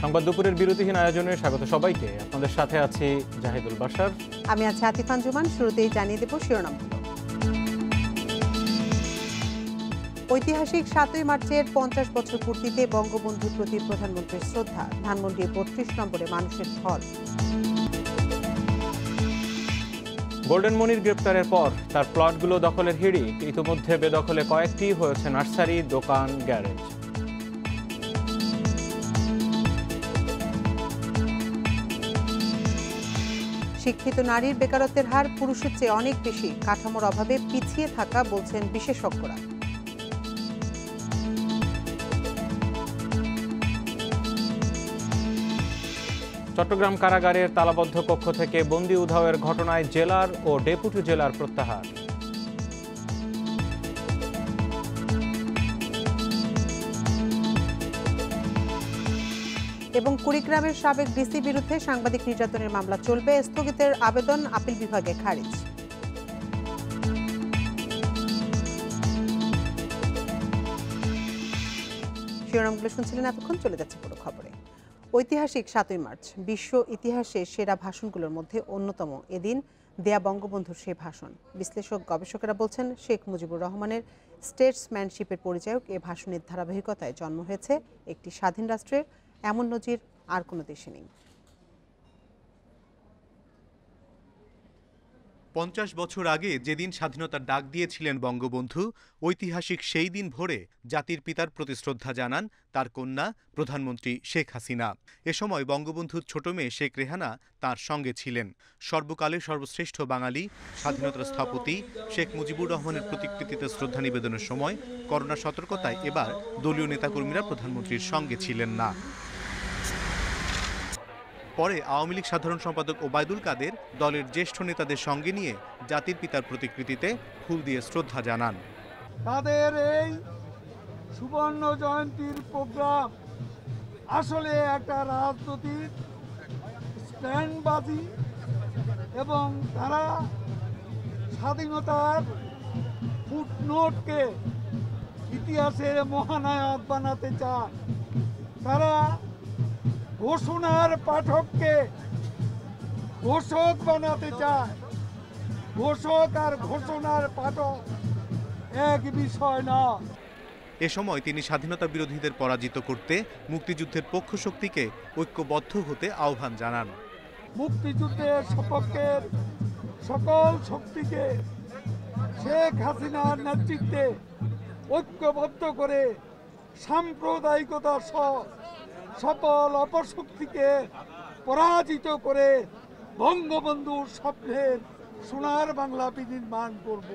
সংবাদ দুপুরের বিরতিহীন আয়োজনে স্বাগত সবাইকে। আপনাদের সাথে আছি জাহিদুল বাশার, আমি আছি আতিফান জুমান। শুরুতেই জানিয়ে দেব শিরোনামগুলো। ঐতিহাসিক ৭ই মার্চের ৫০ বছর পূর্তিতে বঙ্গবন্ধুর প্রতি প্রধানমন্ত্রীর শ্রদ্ধা। ধানমন্ডির ৩২ নম্বরে মানুষের ঢল। গোল্ডেন মনির গ্রেপ্তারের পর তার প্লটগুলো দখলের হিড়িক। ইতিমধ্যে বেদখলে কয়েকটি হয়েছে নার্সারি, দোকান, গ্যারেজ। শিক্ষিত নারীর বেকারত্বের হার পুরুষের চেয়ে অনেক বেশি। কাঠামোর অভাবে পিছিয়ে থাকা বলছেন বিশেষজ্ঞরা। চট্টগ্রাম কারাগারের তালাবদ্ধ কক্ষ থেকে বন্দি উধাওয়ের ঘটনায় জেলার ও ডেপুটি জেলার প্রত্যাহার। এবং কুড়িগ্রামের সাবেক ডিসি বিরুদ্ধে সাংবাদিক নির্যাতনের মামলা চলবে। স্থগিতের আবেদন আপিল বিভাগে খারিজ। শিরোনামগুলো শুনছিলেন এতক্ষণ, চলে যাচ্ছে পুরো খবরে। ঐতিহাসিক ৭ই মার্চ বিশ্ব ইতিহাসে সেরা ভাষণগুলোর মধ্যে অন্যতম। এদিন দেয়া বঙ্গবন্ধুর সেই ভাষণ। বিশ্লেষক গবেষকেরা বলছেন, শেখ মুজিবুর রহমানের স্টেটসম্যানশিপের পরিচায়ক এ ভাষণের ধারাবাহিকতায় জন্ম হয়েছে একটি স্বাধীন রাষ্ট্রের। এমন নজির আর কোনো দেশে নেই। ৫০ বছর আগে যেদিন স্বাধীনতার ডাক দিয়েছিলেন বঙ্গবন্ধু, ঐতিহাসিক সেই দিন ভোরে জাতির পিতার প্রতি শ্রদ্ধা জানান তার কন্যা প্রধানমন্ত্রী শেখ হাসিনা। এ সময় বঙ্গবন্ধুর ছোট মেয়ে শেখ রেহানা তার সঙ্গে ছিলেন। সর্বকালের সর্বশ্রেষ্ঠ বাঙালি স্বাধীনতার স্থপতি শেখ মুজিবুর রহমানের প্রতিকৃতিতে শ্রদ্ধা নিবেদনের সময় করোনা সতর্কতায় এবার দলীয় নেতাকর্মীরা প্রধানমন্ত্রীর সঙ্গে ছিলেন না। পরে আওয়ামী লীগ সাধারণ সম্পাদক ওবায়দুল কাদের দলের জ্যেষ্ঠ নেতাদের সঙ্গে নিয়ে জাতির পিতার প্রতিকৃতিতে ফুল দিয়ে শ্রদ্ধা জানান। তাদের এই সুবর্ণ জয়ন্তীর প্রোগ্রাম আসলে একটা রাজনৈতিক স্ট্যান্ডবাজি এবং তারা স্বাধীনতার ফুটনোটকে ইতিহাসের মহানায়ক বানাতে চায়। তারা ঘোষণার পাঠককে ঘোষক বানাতে চায়। ঘোষক আর ঘোষণার পাঠক এক বিষয় না। এ সময় তিনি স্বাধীনতা বিরোধীদের পরাজিত করতে মুক্তিযুদ্ধের পক্ষ শক্তিকে ঐক্যবদ্ধ হতে আহ্বান জানান। মুক্তিযুদ্ধের সপক্ষের সকল শক্তিকে শেখ হাসিনার নেতৃত্বে ঐক্যবদ্ধ করে সাম্প্রদায়িকতা সহ সকল অপশক্তিকে পরাজিত করে বঙ্গবন্ধুর স্বপ্নের সোনার বাংলা বিনির্মাণ করব।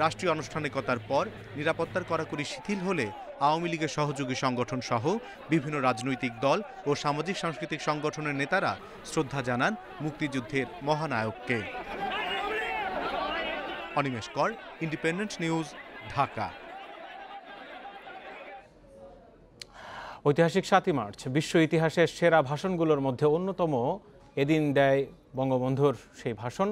রাষ্ট্রীয় আনুষ্ঠানিকতার পর নিরাপত্তার কড়াকড়ি শিথিল হলে আওয়ামী লীগের সহযোগী সংগঠন সহ বিভিন্ন রাজনৈতিক দল ও সামাজিক সাংস্কৃতিক সংগঠনের নেতারা শ্রদ্ধা জানান মুক্তিযুদ্ধের মহানায়ককে। অনিমেষ কর, ইন্ডিপেন্ডেন্ট নিউজ, ঢাকা। ঐতিহাসিক ৭ই মার্চ বিশ্ব ইতিহাসের সেরা ভাষণগুলোর মধ্যে অন্যতম। এদিন দেয় বঙ্গবন্ধুর সেই ভাষণ।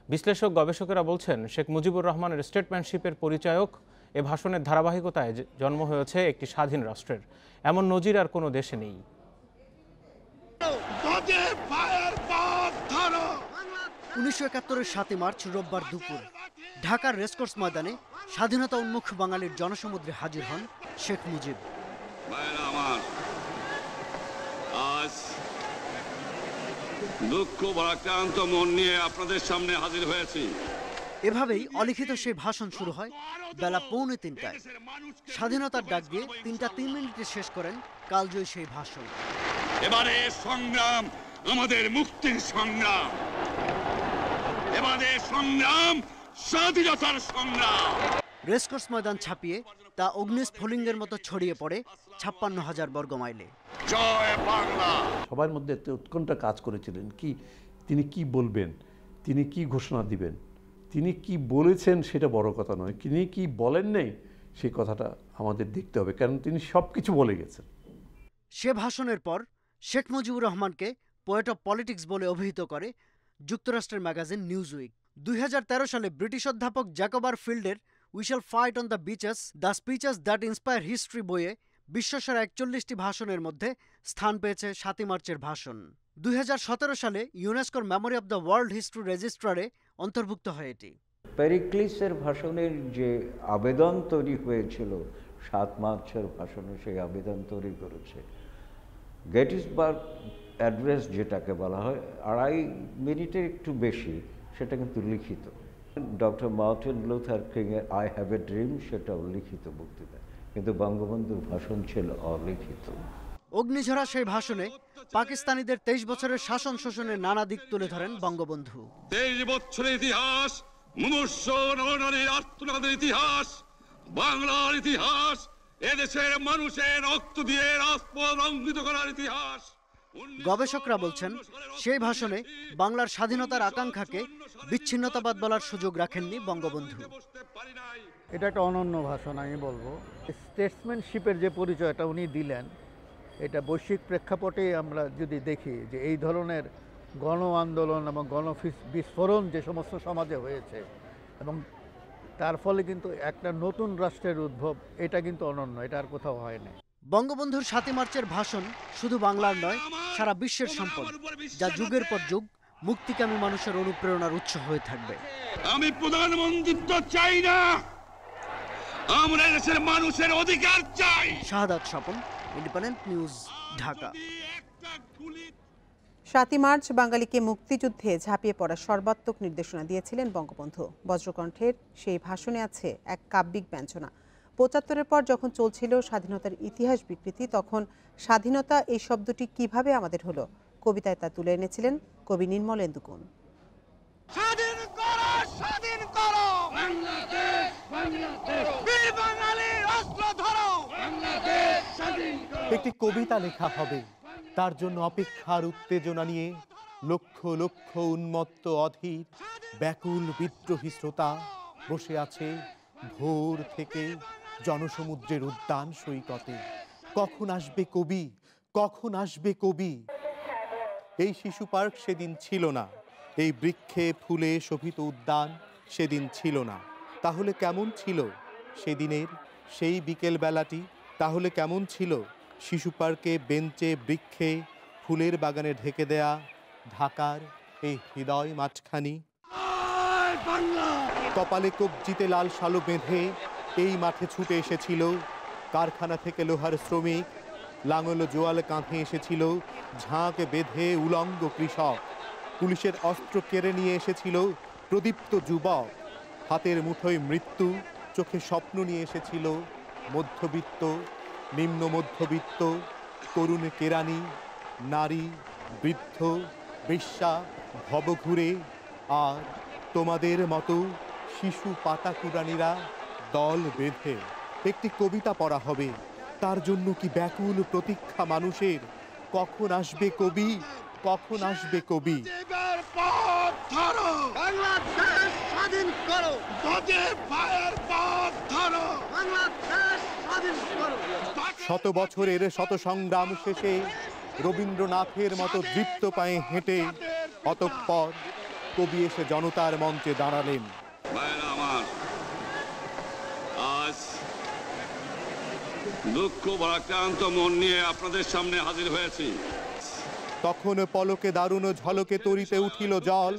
বিশ্লেষক গবেষকেরা বলছেন, শেখ মুজিবুর রহমানের স্টেটম্যানশিপের পরিচায়ক এ ভাষণের ধারাবাহিকতায় জন্ম হয়েছে একটি স্বাধীন রাষ্ট্রের। এমন নজির আর কোনো দেশে নেই। ১৯৭১-এর ৭ই মার্চ রোববার দুপুর ঢাকার রেসকোর্স ময়দানে স্বাধীনতা উন্মুখ বাঙালির জনসমুদ্রে হাজির হন শেখ মুজিব। আজ দুঃখ ভারাক্রান্ত মন নিয়ে আপনাদের সামনে হাজির হয়েছি। এভাবেই অলিখিত সেই ভাষণ শুরু হয় বেলা 2:45টায়। স্বাধীনতার ডাক দিয়ে 3টা 3 মিনিটে শেষ করেন কালজয়ী সেই ভাষণ। এবারে সংগ্রাম আমাদের মুক্তির সংগ্রাম, এবারে সংগ্রাম স্বাধীনতার সংগ্রাম। রেসকোর্স ময়দান ছাপিয়ে তা অগ্নিস্ফুলিঙ্গের মতো ছড়িয়ে পড়ে ৫৬,০০০ বর্গ মাইলে। জয় বাংলা। সবার মধ্যে একটা উৎকণ্ঠা কাজ করেছিলেন, কি তিনি কি বলবেন, তিনি কি ঘোষণা দিবেন, তিনি কি বলেছেন সেটা বড় কথা নয়, তিনি কি বলেন নাই সেই কথাটা আমাদের দেখতে হবে, কারণ তিনি সব কিছু বলে গেছেন। সে ভাষণের পর শেখ মুজিবুর রহমানকে পোয়েট অফ পলিটিক্স বলে অভিহিত করে যুক্তরাষ্ট্রের ম্যাগাজিন নিউজউইক। ২০১৩ সালে ব্রিটিশ অধ্যাপক জ্যাকব আর ফিল্ডের we shall fight on the beaches the speeches that inspire history বইয়ে বিশ্বসেরা 41টি ভাষণের মধ্যে স্থান পেয়েছে 7ই মার্চের ভাষণ। 2017 সালে ইউনেস্কোর memory of the world history রেজিস্ট্রারে অন্তর্ভুক্ত হয় এটি। পেরিক্লিসের ভাষণের যে আবেদন তৈরি হয়েছিল 7 মার্চের ভাষণে, সেই আবেদন তৈরি করেছে। গেটিসবার্গ অ্যাড্রেস যেটাকে বলা হয় 2.5 মিনিটের একটু বেশি, সেটা কিন্তু লিখিত। ডক্টর মার্টিন লুথার কিংয়ের আই হ্যাভ এ ড্রিম সেটাও লিখিত বক্তৃতা, কিন্তু বঙ্গবন্ধুর ভাষণ ছিল অলিখিত। অগ্নিঝরা সেই ভাষণে পাকিস্তানিদের 23 বছরের শাসন শোষণের নানা দিক তুলে ধরেন বঙ্গবন্ধু। 23 বছরের ইতিহাস, মুমূর্ষ নরনারীর আর্তনাদের ইতিহাস, বাংলার ইতিহাস, এদেশের মানুষের রক্ত দিয়ে রাজপথ রঞ্জিত করার ইতিহাস। গবেষকরা বলছেন, সেই ভাষণে বাংলার স্বাধীনতার আকাঙ্ক্ষাকে বিচ্ছিন্নতাবাদ বলার সুযোগ রাখেননি বঙ্গবন্ধু। এটা একটা অনন্য ভাষণ আমি বলবো। স্টেটসম্যানশিপের যে পরিচয়টা উনি দিলেন, এটা বৈশ্বিক প্রেক্ষাপটে আমরা যদি দেখি যে এই ধরনের গণ আন্দোলন এবং বিস্ফোরণ যে সমস্ত সমাজে হয়েছে এবং তার ফলে কিন্তু একটা নতুন রাষ্ট্রের উদ্ভব, এটা কিন্তু অনন্য, এটা আর কোথাও হয় না। বঙ্গবন্ধুর 7ই মার্চের ভাষণ শুধু বাংলার নয়, সারা বিশ্বের সম্পদ, যা যুগের পর যুগ মুক্তিকামী মানুষের অনুপ্রেরণার উৎস হয়ে থাকবে। আমি প্রধানমন্ত্রিত্ব চাই না, আমরা দেশের মানুষের অধিকার চাই। Shahadat Swapan, Independent News, Dhaka. 7ই মার্চ বাঙালিকে মুক্তিযুদ্ধে ঝাঁপিয়ে পড়ার সর্বাত্মক নির্দেশনা দিয়েছিলেন বঙ্গবন্ধু। বজ্রকণ্ঠের সেই ভাষণে আছে এক কাব্যিক ব্যঞ্জনা। 75-এর পর যখন চলছিল স্বাধীনতার ইতিহাস বিকৃতি, তখন স্বাধীনতা এই শব্দটি কিভাবে আমাদের হলো, কবিতায় তা তুলে এনেছিলেন কবি নির্মলেন্দু গুণ। স্বাধীন করো, স্বাধীন করো বাংলাদেশ, বাংলাদেশ, বীর বাঙালির অস্ত্র ধরো বাংলাদেশ, স্বাধীন করো। একটি কবিতা লেখা হবে, তার জন্য অপেক্ষার উত্তেজনা নিয়ে লক্ষ লক্ষ উন্মত্ত অধীর ব্যাকুল বিদ্রোহী শ্রোতা বসে আছে ভোর থেকে জনসমুদ্রের উদ্যান সৈকতে। কখন আসবে কবি, কখন আসবে কবি? এই শিশু পার্ক সেদিন ছিল না, এই বৃক্ষে ফুলে শোভিত উদ্যান সেদিন ছিল না। তাহলে কেমন ছিল সেদিনের সেই বিকেল বেলাটি? তাহলে কেমন ছিল শিশু পার্কে বেঞ্চে বৃক্ষে ফুলের বাগানে ঢেকে দেয়া ঢাকার এই হৃদয় মাঠখানি? কপালে কবজিতে লাল শালু বেঁধে এই মাঠে ছুটে এসেছিল কারখানা থেকে লোহার শ্রমিক, লাঙল জোয়াল কাঁধে এসেছিল ঝাঁক বেঁধে উলঙ্গ কৃষক, পুলিশের অস্ত্র কেড়ে নিয়ে এসেছিল প্রদীপ্ত যুবক, হাতের মুঠোয় মৃত্যু, চোখে স্বপ্ন নিয়ে এসেছিল মধ্যবিত্ত, নিম্ন মধ্যবিত্ত, তরুণ কেরানি, নারী, বৃদ্ধ, বেশ্যা, ভবঘুরে, আর তোমাদের মতো শিশু পাতাকুড়ানিরা দল বেঁধে। একটি কবিতা পড়া হবে, তার জন্য কি ব্যাকুল প্রতীক্ষা মানুষের। কখন আসবে কবি, কখন আসবে কবি? বাংলাদেশ স্বাধীন করো, পায়ের পথ ধরো বাংলাদেশ স্বাধীন করো। 100 বছরের শত সংগ্রাম শেষে রবীন্দ্রনাথের মতো দৃপ্ত পায়ে হেঁটে অতঃপর কবি এসে জনতার মঞ্চে দাঁড়ালেন। আমার আজ দুঃখ ভারাক্রান্ত মন নিয়ে আপনাদের সামনে হাজির হয়েছি। তখন পলকে দারুণ ঝলকে তরিতে উঠিল জল,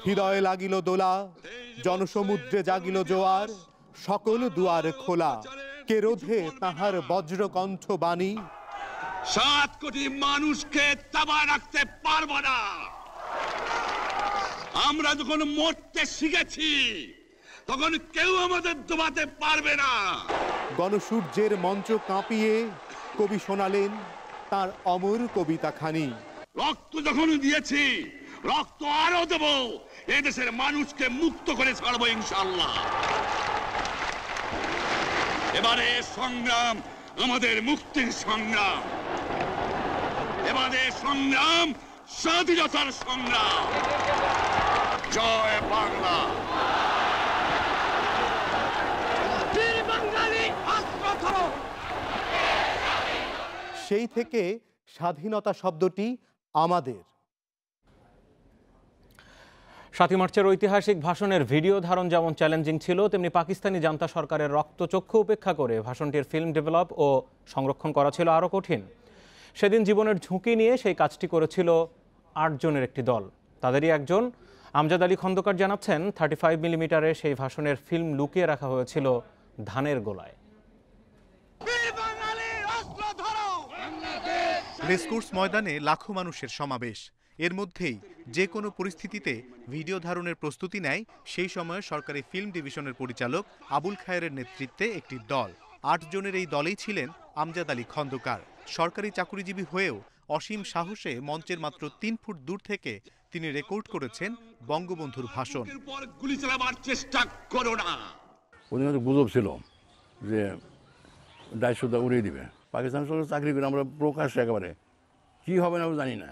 হৃদয়ে লাগিল দোলা, জনসমুদ্রে জাগিল জোয়ার, সকল দুয়ার খোলা, কে রোধে তাহার বজ্রকণ্ঠ বাণী। 7 কোটি মানুষকে তাবায় রাখতে পারবো না। আমরা যখন মরতে শিখেছি তখন কেউ আমাদের দবাতে পারবে না। গণসূর্যের মঞ্চ কাঁপিয়ে কবি শোনালেন তার অমর কবিতা খানি। রক্ত যখন দিয়েছি, রক্ত আরো দেব, এদেশের মানুষকে মুক্ত করে ছাড়বো ইনশাআল্লাহ। এবারে সংগ্রাম আমাদের মুক্তির সংগ্রাম, এবারে সংগ্রাম স্বাধীনতার সংগ্রাম। জয় বাংলা। সেই থেকে স্বাধীনতা শব্দটি আমাদের। 7 মার্চের ঐতিহাসিক ভাষণের ভিডিও ধারণ যেমন চ্যালেঞ্জিং ছিল, তেমনি পাকিস্তানি জান্তা সরকারের রক্তচক্ষু উপেক্ষা করে ভাষণটির ফিল্ম ডেভেলপ ও সংরক্ষণ করা ছিল আরও কঠিন। সেদিন জীবনের ঝুঁকি নিয়ে সেই কাজটি করেছিল 8 জনের একটি দল। তাদেরই একজন আমজাদ আলী খন্দকার জানাচ্ছেন, 35 মিলিমিটারে সেই ভাষণের ফিল্ম লুকিয়ে রাখা হয়েছিল ধানের গোলায়। রেসকোর্স ময়দানে লাখো মানুষের সমাবেশ। এর মধ্যেই যে কোনো পরিস্থিতিতে ভিডিও ধারণের প্রস্তুতি নেয় সেই সময়ে সরকারি ফিল্ম ডিভিশনের পরিচালক আবুল খায়েরের নেতৃত্বে একটি দল। 8 জনের এই দলেই ছিলেন আমজাদ আলী খন্দকার। সরকারি চাকুরিজীবী হয়েও অসীম সাহসে মঞ্চের মাত্র 3 ফুট দূর থেকে তিনি রেকর্ড করেছেন বঙ্গবন্ধুর ভাষণ। গুলি চালাবার চেষ্টা করো না। ওদের গুজব ছিল যে দায়সুদ্ধা উড়িয়ে দিবে। পাকিস্তান সরকার চাকরি করে আমরা প্রকাশ্যে একেবারে কী হবে না জানি না,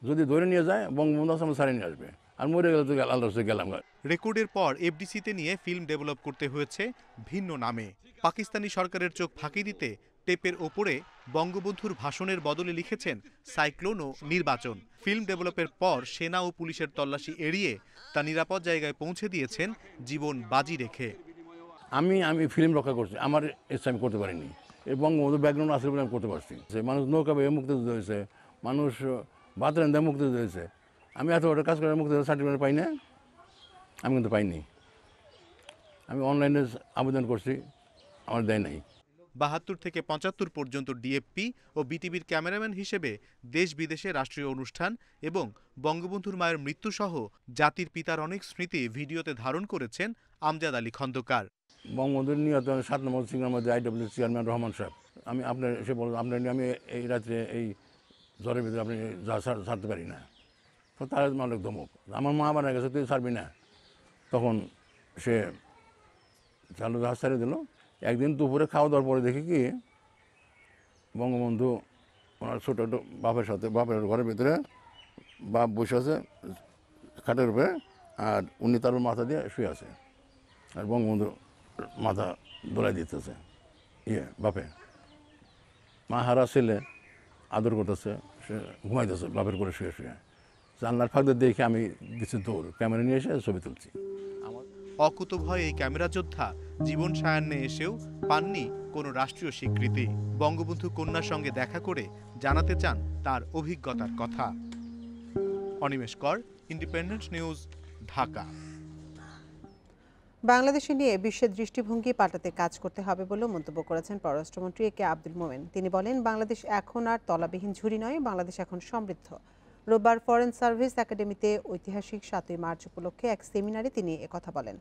যদি ধরে নিয়ে যায় বঙ্গবন্ধু আমরা ছাড়িয়ে নিয়ে আসবে, আর মরে গেলে তো আল্লাহ গেলাম। রেকর্ডের পর এফডিসিতে নিয়ে ফিল্ম ডেভেলপ করতে হয়েছে ভিন্ন নামে। পাকিস্তানি সরকারের চোখ ফাঁকি দিতে টেপের ওপরে বঙ্গবন্ধুর ভাষণের বদলে লিখেছেন সাইক্লোন ও নির্বাচন। ফিল্ম ডেভেলপের পর সেনা ও পুলিশের তল্লাশি এড়িয়ে তা নিরাপদ জায়গায় পৌঁছে দিয়েছেন জীবন বাজি রেখে। আমি ফিল্ম রক্ষা করছি, আমার ইচ্ছা আমি করতে পারিনি, এবং বঙ্গবন্ধু ব্যাকগ্রাউন্ড আসলে বলে আমি করতে পারছি। মানুষ নৌকা বেয়ে মুক্তিযুদ্ধ হয়েছে, মানুষ বাতরান দেয় মুক্তিযুদ্ধ হয়েছে। আমি এত বড় কাজ করে মুক্তিযুদ্ধ সার্টিফিকেট পাই না, আমি কিন্তু পাইনি। আমি অনলাইনে আবেদন করছি, আমার দেয় নাই। 72 থেকে 75 পর্যন্ত ডিএফপি ও বিটিভির ক্যামেরাম্যান হিসেবে দেশ বিদেশে রাষ্ট্রীয় অনুষ্ঠান এবং বঙ্গবন্ধুর মায়ের মৃত্যুসহ জাতির পিতার অনেক স্মৃতি ভিডিওতে ধারণ করেছেন আমজাদ আলী খন্দকার। বঙ্গবন্ধুর নিহত 7 নম্বর সিগনাল মধ্যে IWC চেয়ারম্যান রহমান সাহেব, আমি আপনার সে বললাম আপনার আমি এই রাত্রে এই জ্বরের ভিতরে আপনি ছাড়তে পারি না, তো তার অনেক ধমক, আমার মা বানা গেছে তুই ছাড়বি না। তখন সে চালু জাহাজ ছাড়িয়ে দিল। একদিন দুপুরে খাওয়া দাওয়ার পরে দেখি কি বঙ্গবন্ধু ওনার ছোটো একটু বাপের ঘরের ভিতরে বাপ বসে আছে খাটের উপরে, আর উনি তার মাথা দিয়ে শুয়ে আছে, আর বঙ্গবন্ধু মাথা দোলাই দিতেছে বাপে। মা হারা ছেলে আদর করতেছে, সে ঘুমাইতেছে বাপের করে শুয়ে শুয়ে। জানলার ফাঁকদের দেখে আমি কিছু দৌড় ক্যামেরা নিয়ে এসে ছবি তুলছি। অকুতভয় এই ক্যামেরা যোদ্ধা জীবন সায়ান্নে এসেও পাননি কোনো রাষ্ট্রীয় স্বীকৃতি। বঙ্গবন্ধু কন্যার সঙ্গে দেখা করে জানাতে চান তার অভিজ্ঞতার কথা। অনিমেষ কর, ইন্ডিপেন্ডেন্ট নিউজ, ঢাকা। বাংলাদেশে নিয়ে বিশ্বের দৃষ্টিভঙ্গি পাল্টাতে কাজ করতে হবে বলেও মন্তব্য করেছেন পররাষ্ট্রমন্ত্রী এ কে আব্দুল মোমেন। তিনি বলেন, বাংলাদেশ এখন আর তলাবিহীন ঝুড়ি নয়, বাংলাদেশ এখন সমৃদ্ধ। রোববার ফরেন সার্ভিস একাডেমিতে ঐতিহাসিক 7ই মার্চ উপলক্ষে এক সেমিনারে তিনি একথা বলেন।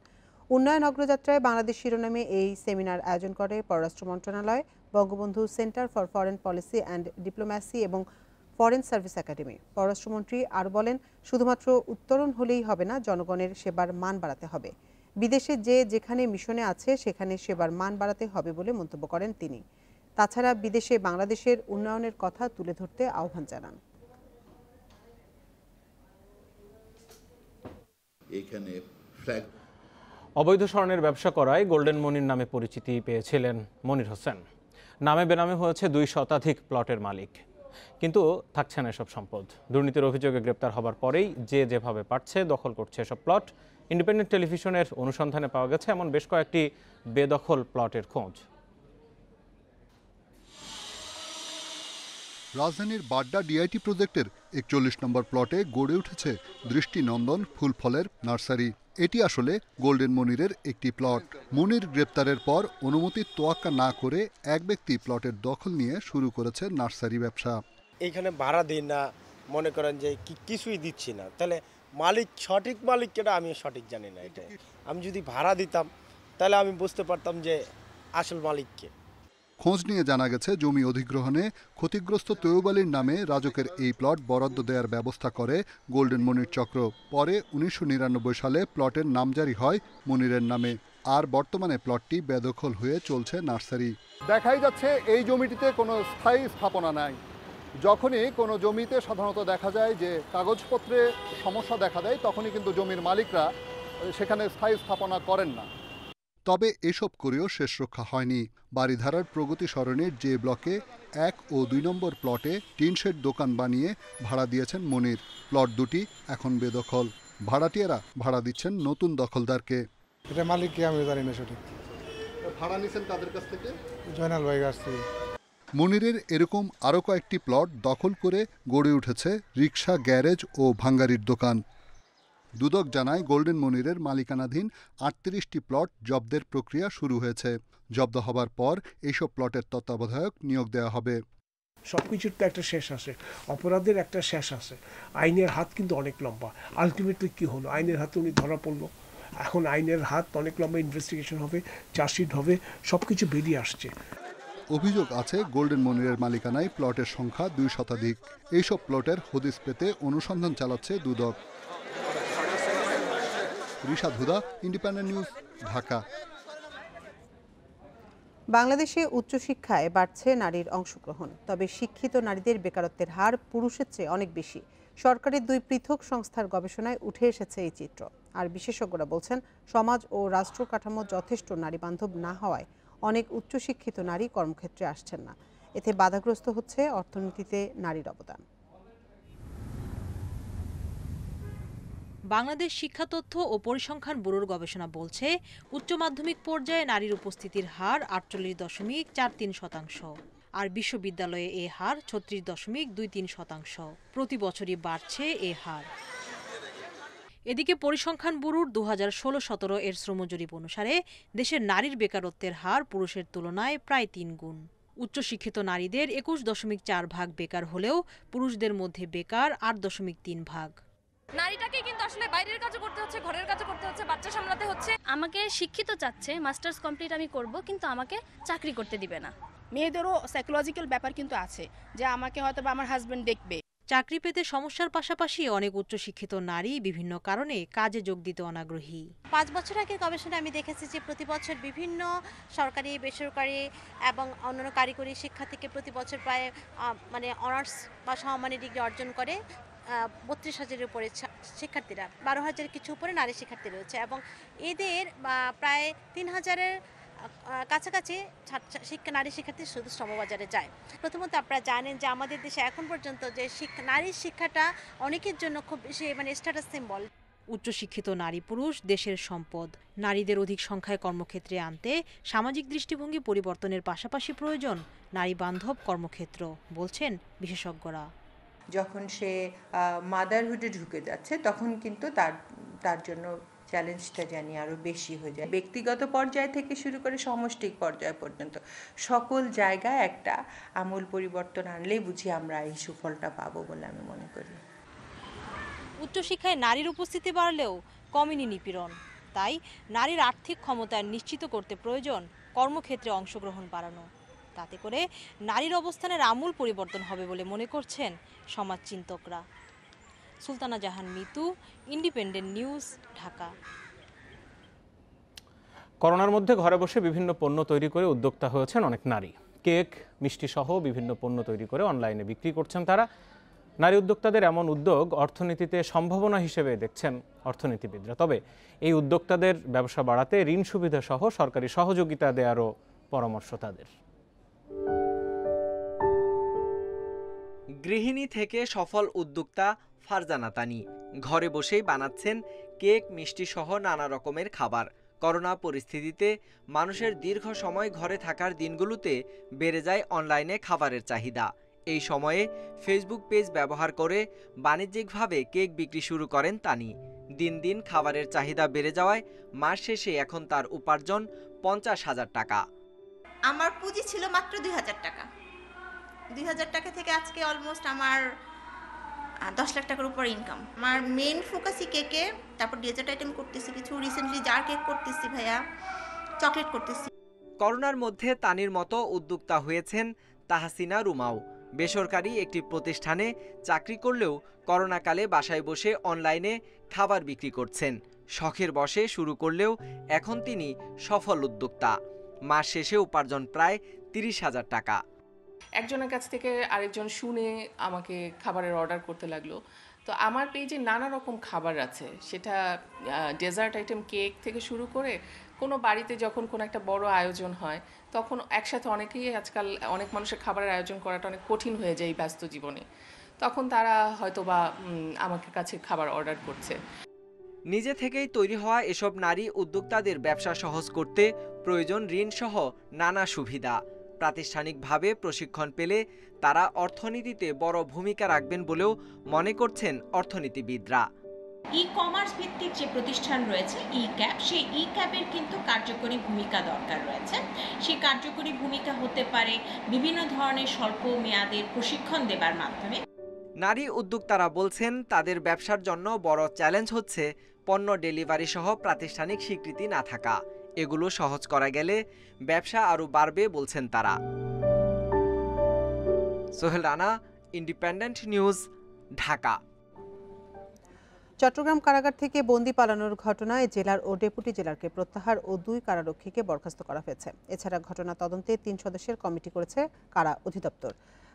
উন্নয়ন অগ্রযাত্রায় বাংলাদেশ শিরোনামে এই সেমিনার আয়োজন করে পররাষ্ট্র মন্ত্রণালয়, Bangabandhu centre for foreign policy and diplomacy এবং ফরেন সার্ভিস একাডেমি। পররাষ্ট্রমন্ত্রী আরও বলেন, শুধুমাত্র উত্তরণ হলেই হবে না, জনগণের সেবার মান বাড়াতে হবে। বিদেশে যেখানে মিশনে আছে সেখানে সেবার মান বাড়াতে হবে বলে মন্তব্য করেন তিনি। তাছাড়া বিদেশে বাংলাদেশের উন্নয়নের কথা তুলে ধরতে আহ্বান জানান। অবৈধ স্বর্ণের ব্যবসা করায় গোল্ডেন মনির নামে পরিচিতি পেয়েছিলেন মনির হোসেন। নামে বেনামে হয়েছে 2 শতাধিক প্লটের মালিক, কিন্তু থাকছে না এসব সম্পদ। দুর্নীতির অভিযোগে গ্রেপ্তার হবার পরেই যেভাবে পারছে দখল করছে এসব প্লট। ইন্ডিপেন্ডেন্ট টেলিভিশনের অনুসন্ধানে পাওয়া গেছে এমন বেশ কয়েকটি বেদখল প্লটের খোঁজ। রাজধানীর বাড্ডা ডিআইটি প্রজেক্টের 41 নম্বর প্লটে গড়ে উঠেছে দৃষ্টিনন্দন ফুল ফলের নার্সারি। এটি আসলে গোল্ডেন মনিরের একটি প্লট। মনির গ্রেপ্তারের পর অনুমতির তোয়াক্কা না করে এক ব্যক্তি প্লটের দখল নিয়ে শুরু করেছে নার্সারি ব্যবসা। এইখানে ভাড়া দিই না, মনে করেন যে কিছুই দিচ্ছি না, তাহলে মালিক সঠিক মালিক কেটা আমি সঠিক জানি না। এটা আমি যদি ভাড়া দিতাম তাহলে আমি বুঝতে পারতাম যে আসল মালিককে। খোঁজ নিয়ে জানা গেছে জমি অধিগ্রহণে ক্ষতিগ্রস্ত তৈয়ব আলীর নামে রাজকের এই প্লট বরাদ্দ দেওয়ার ব্যবস্থা করে গোল্ডেন মনির চক্র। পরে 1999 সালে প্লটের নামজারি হয় মনিরের নামে, আর বর্তমানে প্লটটি বেদখল হয়ে চলছে নার্সারি। দেখাই যাচ্ছে এই জমিটিতে কোনো স্থায়ী স্থাপনা নাই। যখনই কোনো জমিতে সাধারণত দেখা যায় যে কাগজপত্রে সমস্যা দেখা দেয়, তখনই কিন্তু জমির মালিকরা সেখানে স্থায়ী স্থাপনা করেন না। তবে এসব করেও শেষ রক্ষা হয়নি। বারিধারার প্রগতি সরণির যে ব্লকে 1 ও 2 নম্বর প্লটে টিনশেড দোকান বানিয়ে ভাড়া দিয়েছেন মনির। প্লট দুটি এখন বেদখল। ভাড়াটিয়ারা ভাড়া দিচ্ছেন নতুন দখলদারকে। এটা মালিক কি আমি জানি না সঠিক। ভাড়া নিছেন তাদের কাছ থেকে? জয়নাল ভাই কাছ থেকে। মনিরের এরকম আরও কয়েকটি প্লট দখল করে গড়ে উঠেছে রিকশা, গ্যারেজ ও ভাঙ্গারির দোকান। দুদক জানায় গোল্ডেন মনিরের মালিকানাধীন ৩৮টি প্লট জব্দের প্রক্রিয়া শুরু হয়েছে। জব্দ হবার পর এইসব প্লটের তত্ত্বাবধায়ক নিয়োগ দেওয়া হবে। সবকিছুর তো একটা শেষ আছে, অপরাধের একটা শেষ আছে। আইনের হাত কিন্তু অনেক লম্বা। আলটিমেটলি কি হলো, আইনের হাতে উনি ধরা পড়লো। এখন আইনের হাত অনেক লম্বা, ইনভেস্টিগেশন হবে, চার্জশিট হবে, সবকিছু বেরিয়ে আসছে। অভিযোগ আছে গোল্ডেন মনিরের মালিকানায় প্লটের সংখ্যা ২ শতাধিক। এইসব প্লটের হদিস পেতে অনুসন্ধান চালাচ্ছে দুদক। রিশাদ হুদা, ইন্ডিপেন্ডেন্ট নিউজ, ঢাকা। বাংলাদেশে উচ্চশিক্ষায় বাড়ছে নারীর অংশগ্রহণ, তবে শিক্ষিত নারীদের বেকারত্বের হার পুরুষের চেয়ে অনেক বেশি। সরকারের 2 পৃথক সংস্থার গবেষণায় উঠে এসেছে এই চিত্র। আর বিশেষজ্ঞরা বলছেন, সমাজ ও রাষ্ট্র কাঠামো যথেষ্ট নারী বান্ধব না হওয়ায় অনেক উচ্চশিক্ষিত নারী কর্মক্ষেত্রে আসছেন না। এতে বাধাগ্রস্ত হচ্ছে অর্থনীতিতে নারীর অবদান। বাংলাদেশ শিক্ষা তথ্য ও পরিসংখ্যান ব্যুরোর গবেষণা বলছে, উচ্চ মাধ্যমিক পর্যায়ে নারীর উপস্থিতির হার 48.43%, আর বিশ্ববিদ্যালয়ে এ হার 36.23%। প্রতি বছরই বাড়ছে এ হার। এদিকে পরিসংখ্যান ব্যুরোর 2016-17 এর শ্রমজরিপ অনুসারে দেশের নারীর বেকারত্বের হার পুরুষের তুলনায় প্রায় 3 গুণ। উচ্চশিক্ষিত নারীদের 21.4% বেকার হলেও পুরুষদের মধ্যে বেকার 8.3%। নারীটাকে কিন্তু আসলে বাইরের কাজও করতে হচ্ছে, ঘরের কাজও করতে হচ্ছে, বাচ্চা সামলাতে হচ্ছে। আমাকে শিক্ষিত চাচ্ছে, মাস্টার্স কমপ্লিট আমি করব, কিন্তু আমাকে চাকরি করতে দিবে না। মেয়েদেরও সাইকোলজিক্যাল ব্যাপার কিন্তু আছে যে আমাকে হয়তো বা আমার হাজবেন্ড দেখবে। চাকরি পেতে সমস্যার পাশাপাশি অনেক উচ্চশিক্ষিত নারী বিভিন্ন কারণে কাজে যোগ দিতে অনাগ্রহী। 5 বছর আগের গবেষণায় আমি দেখেছি যে প্রতি বছর বিভিন্ন সরকারি, বেসরকারি এবং অন্যান্য কারিগরি শিক্ষা থেকে প্রতি বছর প্রায় অনার্স বা সমমানের ডিগ্রি অর্জন করে 32,000-এর উপরে শিক্ষার্থীরা, 12,000 কিছু উপরে নারী শিক্ষার্থী রয়েছে, এবং এদের প্রায় 3,000-এর কাছাকাছি নারী শিক্ষার্থী শুধু শ্রমবাজারে যায়। প্রথমত আপনারা জানেন যে আমাদের দেশে এখন পর্যন্ত যে নারীর শিক্ষাটা অনেকের জন্য খুব বেশি স্ট্যাটাস সিম্বল। উচ্চশিক্ষিত নারী পুরুষ দেশের সম্পদ। নারীদের অধিক সংখ্যায় কর্মক্ষেত্রে আনতে সামাজিক দৃষ্টিভঙ্গি পরিবর্তনের পাশাপাশি প্রয়োজন নারী বান্ধব কর্মক্ষেত্র, বলছেন বিশেষজ্ঞরা। যখন সে মাদারহুডে ঢুকে যাচ্ছে তখন কিন্তু তার জন্য চ্যালেঞ্জটা জানি আরও বেশি হয়ে যায়। ব্যক্তিগত পর্যায় থেকে শুরু করে সমষ্টিক পর্যায় পর্যন্ত সকল জায়গায় একটা আমূল পরিবর্তন আনলেই বুঝি আমরা এই সুফলটা পাবো বলে আমি মনে করি। উচ্চশিক্ষায় নারীর উপস্থিতি বাড়লেও কমেনি নিপীড়ন। তাই নারীর আর্থিক ক্ষমতায়ন নিশ্চিত করতে প্রয়োজন কর্মক্ষেত্রে অংশগ্রহণ বাড়ানো। তাতে করে নারীর অবস্থানের আমূল পরিবর্তন হবে বলে মনে করছেন সমাজচিন্তকরা। সুলতানা জাহান মিতু, ইন্ডিপেন্ডেন্ট নিউজ, ঢাকা। করোনার মধ্যে ঘরে বসে বিভিন্ন পণ্য তৈরি করে উদ্যোক্তা হয়েছেন অনেক নারী। কেক, মিষ্টি সহ বিভিন্ন পণ্য তৈরি করে অনলাইনে বিক্রি করছেন তারা। নারী উদ্যোক্তাদের এমন উদ্যোগ অর্থনীতিতে সম্ভাবনা হিসেবে দেখছেন অর্থনীতিবিদরা। তবে এই উদ্যোক্তাদের ব্যবসা বাড়াতে ঋণ সুবিধা সহ সরকারি সহযোগিতা দেওয়ারও পরামর্শ তাদের। গৃহিণী থেকে সফল উদ্যোক্তা ফারজানা তানি ঘরে বসেই বানাচ্ছেন কেক, মিষ্টি সহ নানা রকমের খাবার। করোনা পরিস্থিতিতে মানুষের দীর্ঘ সময় ঘরে থাকার দিনগুলোতে বেড়ে যায় অনলাইনে খাবারের চাহিদা। এই সময়ে ফেসবুক পেজ ব্যবহার করে বাণিজ্যিকভাবে কেক বিক্রি শুরু করেন তানি। দিন দিন খাবারের চাহিদা বেড়ে যাওয়ায় মাস শেষে এখন তার উপার্জন 50,000 টাকা। আমার পুঁজি ছিল মাত্র 2,000 টাকা। 2,000 টাকা থেকে আজকে অলমোস্ট আমার 10 লাখ টাকার উপর ইনকাম। আমার মেইন ফোকাসই কেকে, তারপর ডেজার্ট আইটেম করতেছি, কিছু রিসেন্টলি জার কেক করতেছি ভাইয়া, চকলেট করতেছি। করোনার মধ্যে তানির মতো উদ্যোক্তা হয়েছেন তাহসিনা রুমাও। বেসরকারি একটি প্রতিষ্ঠানে চাকরি করলেও করোনাকালে বাসায় বসে অনলাইনে খাবার বিক্রি করছেন। শখের বশে শুরু করলেও এখন তিনি সফল উদ্যোক্তা। মাস শেষে উপার্জন প্রায় 30,000 টাকা। একজনের কাছ থেকে আরেকজন শুনে আমাকে খাবারের অর্ডার করতে লাগলো। তো আমার পেজে নানা রকম খাবার আছে, সেটা ডেজার্ট আইটেম, কেক থেকে শুরু করে কোনো বাড়িতে যখন কোনো একটা বড় আয়োজন হয় তখন একসাথে আজকাল অনেক মানুষের খাবারের আয়োজন করাটা অনেক কঠিন হয়ে যায় ব্যস্ত জীবনে, তখন তারা হয়তো বা আমাকে কাছে খাবার অর্ডার করছে। নিজে থেকেই তৈরি হওয়া এসব নারী উদ্যোক্তাদের ব্যবসা সহজ করতে প্রয়োজন ঋণসহ নানা সুবিধা। প্রাতিষ্ঠানিকভাবে প্রশিক্ষণ পেলে তারা অর্থনীতিতে বড় ভূমিকা রাখবেন বলেও মনে করছেন অর্থনীতিবিদরা। ই কমার্স ভিত্তিক যে প্রতিষ্ঠান রয়েছে ই ক্যাপ, সেই ই ক্যাপের কিন্তু কার্যকরী ভূমিকা দরকার রয়েছে। সেই কার্যকরী ভূমিকা হতে পারে বিভিন্ন ধরনের স্বল্প মেয়াদের প্রশিক্ষণ দেবার মাধ্যমে। নারী উদ্যোক্তারা বলছেন তাদের ব্যবসার জন্য বড় চ্যালেঞ্জ হচ্ছে পণ্য ডেলিভারি সহ প্রাতিষ্ঠানিক স্বীকৃতি না থাকা। এগুলো সহজ করা গেলে ব্যবসা আরও বাড়বে বলছেন তারা। Sohel Rana, Independent News, Dhaka. চট্টগ্রাম কারাগার থেকে বন্দি পালানোর ঘটনায় জেলার ও ডেপুটি জেলারকে প্রত্যাহার ও 2 কারারক্ষীকে বরখাস্ত করা হয়েছে। এছাড়া ঘটনা তদন্তে 3 সদস্যের কমিটি করেছে কারা অধিদপ্তর।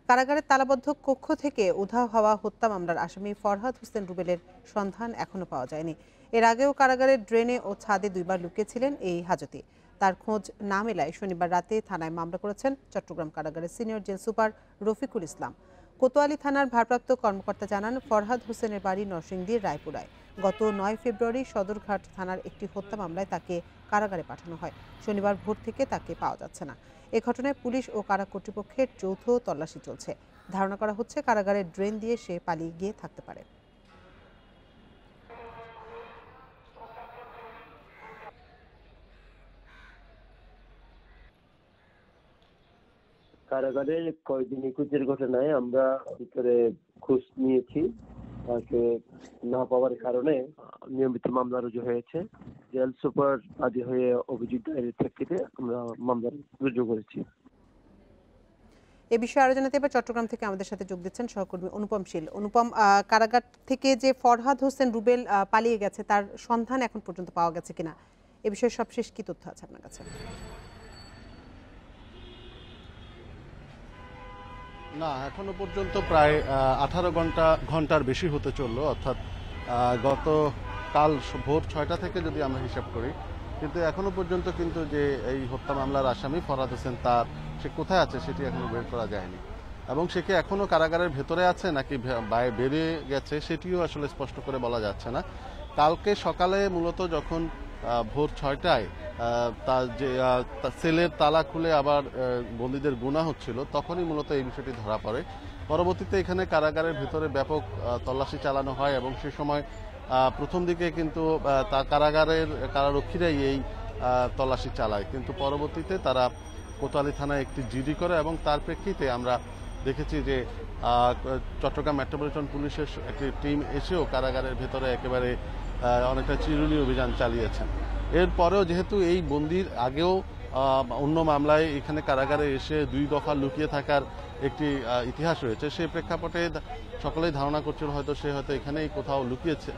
কারাগারের তালাবদ্ধ কক্ষ থেকে উধাও হওয়া হত্যা মামলার আসামি ফরহাদ হোসেন রুবেলের সন্ধান এখনো পাওয়া যায়নি। এর আগেও কারাগারের ড্রেনে ও ছাদে 2 বার লুকিয়েছিলেন এই হাজতি। তার খোঁজ না মেলায় শনিবার রাতে থানায় মামলা করেছেন চট্টগ্রাম কারাগারের senior jail super Rafiqul Islam. Kotwali থানার ভারপ্রাপ্ত কর্মকর্তা জানান, ফরহাদ হোসেনের বাড়ি নরসিংদীর রায়পুরায়। গত 9 ফেব্রুয়ারি সদরঘাট থানার একটি হত্যা মামলায় তাকে কারাগারে পাঠানো হয়। শনিবার ভোর থেকে তাকে পাওয়া যাচ্ছে না। এ ঘটনায় পুলিশ ও কারা কর্তৃপক্ষের যৌথ তল্লাশি চলছে। ধারণা করা হচ্ছে কারাগারের ড্রেন দিয়ে সে পালিয়ে গিয়ে থাকতে পারে। কারাগারে কয়েকদিন নিখোঁজের ঘটনায় আমরা ভিতরে খোঁজ নিয়েছি। তাকে না পাওয়ার কারণে নিয়মিত মামলা রুজু হয়েছে। জেল সুপার বাদী হয়ে অভিযোগ দায়েরের প্রেক্ষিতে আমরা মামলা রুজু করেছি। এ বিষয়ে আরো জানাতে এবার চট্টগ্রাম থেকে আমাদের সাথে যোগ দিচ্ছেন সহকর্মী অনুপম শীল। অনুপম, কারাগার থেকে যে ফরহাদ হোসেন রুবেল পালিয়ে গেছে তার সন্ধান এখন পর্যন্ত পাওয়া গেছে কিনা, এ বিষয়ে সবশেষ কি তথ্য আছে আপনার কাছে? না, এখনো পর্যন্ত প্রায় 18 ঘন্টার বেশি হতে চললো, অর্থাৎ গত কাল ভোর 6টা থেকে যদি আমরা হিসাব করি, কিন্তু এখনো পর্যন্ত কিন্তু যে এই হত্যা মামলার আসামি ফরহাদ হোসেন সে কোথায় আছে সেটি এখনো বের করা যায়নি, এবং সে কি এখনো কারাগারের ভেতরে আছে নাকি বেরিয়ে গেছে সেটিও আসলে স্পষ্ট করে বলা যাচ্ছে না। কালকে সকালে মূলত যখন ভোর 6টায় তার যে সেলের তালা খুলে আবার বন্দীদের গুনা হচ্ছিল, তখনই মূলত এই বিষয়টি ধরা পড়ে। পরবর্তীতে এখানে কারাগারের ভিতরে ব্যাপক তল্লাশি চালানো হয় এবং সে সময় প্রথম দিকে কিন্তু কারাগারের কারারক্ষীরাই এই তল্লাশি চালায়, কিন্তু পরবর্তীতে তারা কোতোয়ালি থানায় একটি জিডি করে এবং তার প্রেক্ষিতে আমরা দেখেছি যে চট্টগ্রাম মেট্রোপলিটন পুলিশের একটি টিম এসেও কারাগারের ভেতরে একেবারে অনেকটা চিরুনি অভিযান চালিয়েছেন। এরপরেও যেহেতু এই বন্দির আগেও অন্য মামলায় এখানে কারাগারে এসে 2 দফা লুকিয়ে থাকার একটি ইতিহাস রয়েছে, সেই প্রেক্ষাপটে সকলেই ধারণা করছিল হয়তো সে হয়তো এখানেই কোথাও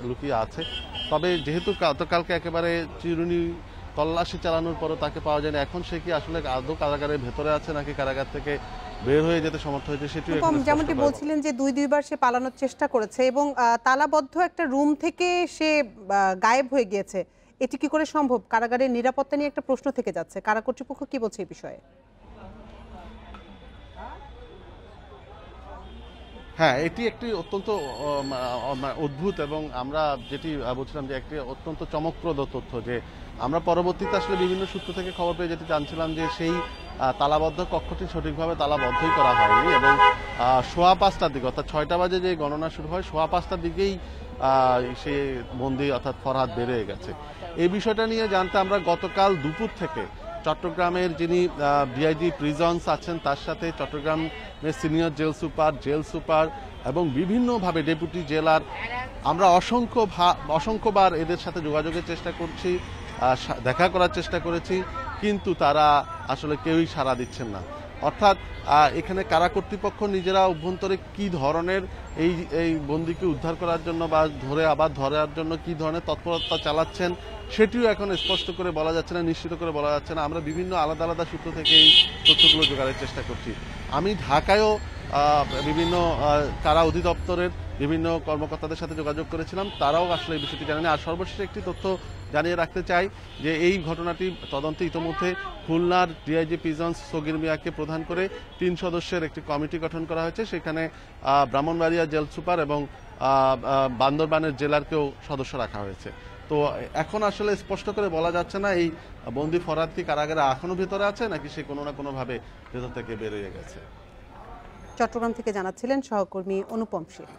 লুকিয়ে আছে। তবে যেহেতু গতকালকে একেবারে চিরুনি তল্লাশি চালানোর পরও তাকে পাওয়া যায়নি, এখন সে কি আসলে আদৌ কারাগারের ভেতরে আছে নাকি কারাগার থেকে বের হয়ে যেতে সমর্থ হয়েছে সেটিও যেমনটি বলছিলেন যে 2 বার সে পালানোর চেষ্টা করেছে এবং তালাবদ্ধ একটা রুম থেকে সে গায়েব হয়ে গিয়েছে, এটি কি করে সম্ভব? কারাগারের নিরাপত্তা নিয়ে একটা প্রশ্ন থেকে যাচ্ছে। কারা কর্তৃপক্ষ কি বলছে এই বিষয়ে? হ্যাঁ, এটি একটি অত্যন্ত অদ্ভুত এবং আমরা যেটি বলছিলাম যে একটি অত্যন্ত চমকপ্রদ তথ্য, যে আমরা পরবর্তীতে আসলে বিভিন্ন সূত্র থেকে খবর পেয়ে যেটি জানছিলাম যে সেই তালাবদ্ধ কক্ষটি সঠিকভাবে তালাবদ্ধই করা হয়নি এবং 5:15টার দিকে, অর্থাৎ 6টা বাজে যে গণনা শুরু হয় 5:15টার দিকেই সে বন্দী অর্থাৎ ফরহাদ বেরিয়ে গেছে। এই বিষয়টা নিয়ে জানতে আমরা গতকাল দুপুর থেকে চট্টগ্রামের যিনি ডিআইজি প্রিজনস আছেন তার সাথে চট্টগ্রামের সিনিয়র জেল সুপার এবং বিভিন্নভাবে ডেপুটি জেলার আমরা অসংখ্যবার এদের সাথে যোগাযোগের চেষ্টা করছি, দেখা করার চেষ্টা করেছি, কিন্তু তারা আসলে কেউই সাড়া দিচ্ছেন না। অর্থাৎ এখানে কারা কর্তৃপক্ষ নিজেরা অভ্যন্তরে কি ধরনের এই বন্দীকে উদ্ধার করার জন্য বা আবার ধরার জন্য কি ধরনের তৎপরতা চালাচ্ছেন সেটিও এখন স্পষ্ট করে বলা যাচ্ছে না, নিশ্চিত করে বলা যাচ্ছে না। আমরা বিভিন্ন আলাদা আলাদা সূত্র থেকে এই তথ্যগুলো জোগাড়ের চেষ্টা করছি। আমি ঢাকায়ও বিভিন্ন কারা অধিদপ্তরের বিভিন্ন কর্মকর্তাদের সাথে যোগাযোগ করেছিলাম, তারাও আসলে এই বিষয়টি জানেন। আর সর্বশেষ একটি তথ্য জানিয়ে রাখতে চাই যে এই ঘটনাটি তদন্তে ইতিমধ্যে খুলনার ডিআইজি প্রিজনস সগির মিয়াকে প্রধান করে 3 সদস্যের একটি কমিটি গঠন করা হয়েছে। সেখানে ব্রাহ্মণবাড়িয়া জেল সুপার এবং বান্দরবানের জেলারকেও সদস্য রাখা হয়েছে। তো এখন আসলে স্পষ্ট করে বলা যাচ্ছে না এই বন্দি ফরহাদ কি কারাগারে এখনো ভিতরে আছে নাকি সে কোনো না কোনোভাবে ভেতর থেকে বেরিয়ে গেছে। চট্টগ্রাম থেকে জানাচ্ছিলেন সহকর্মী অনুপম শীল।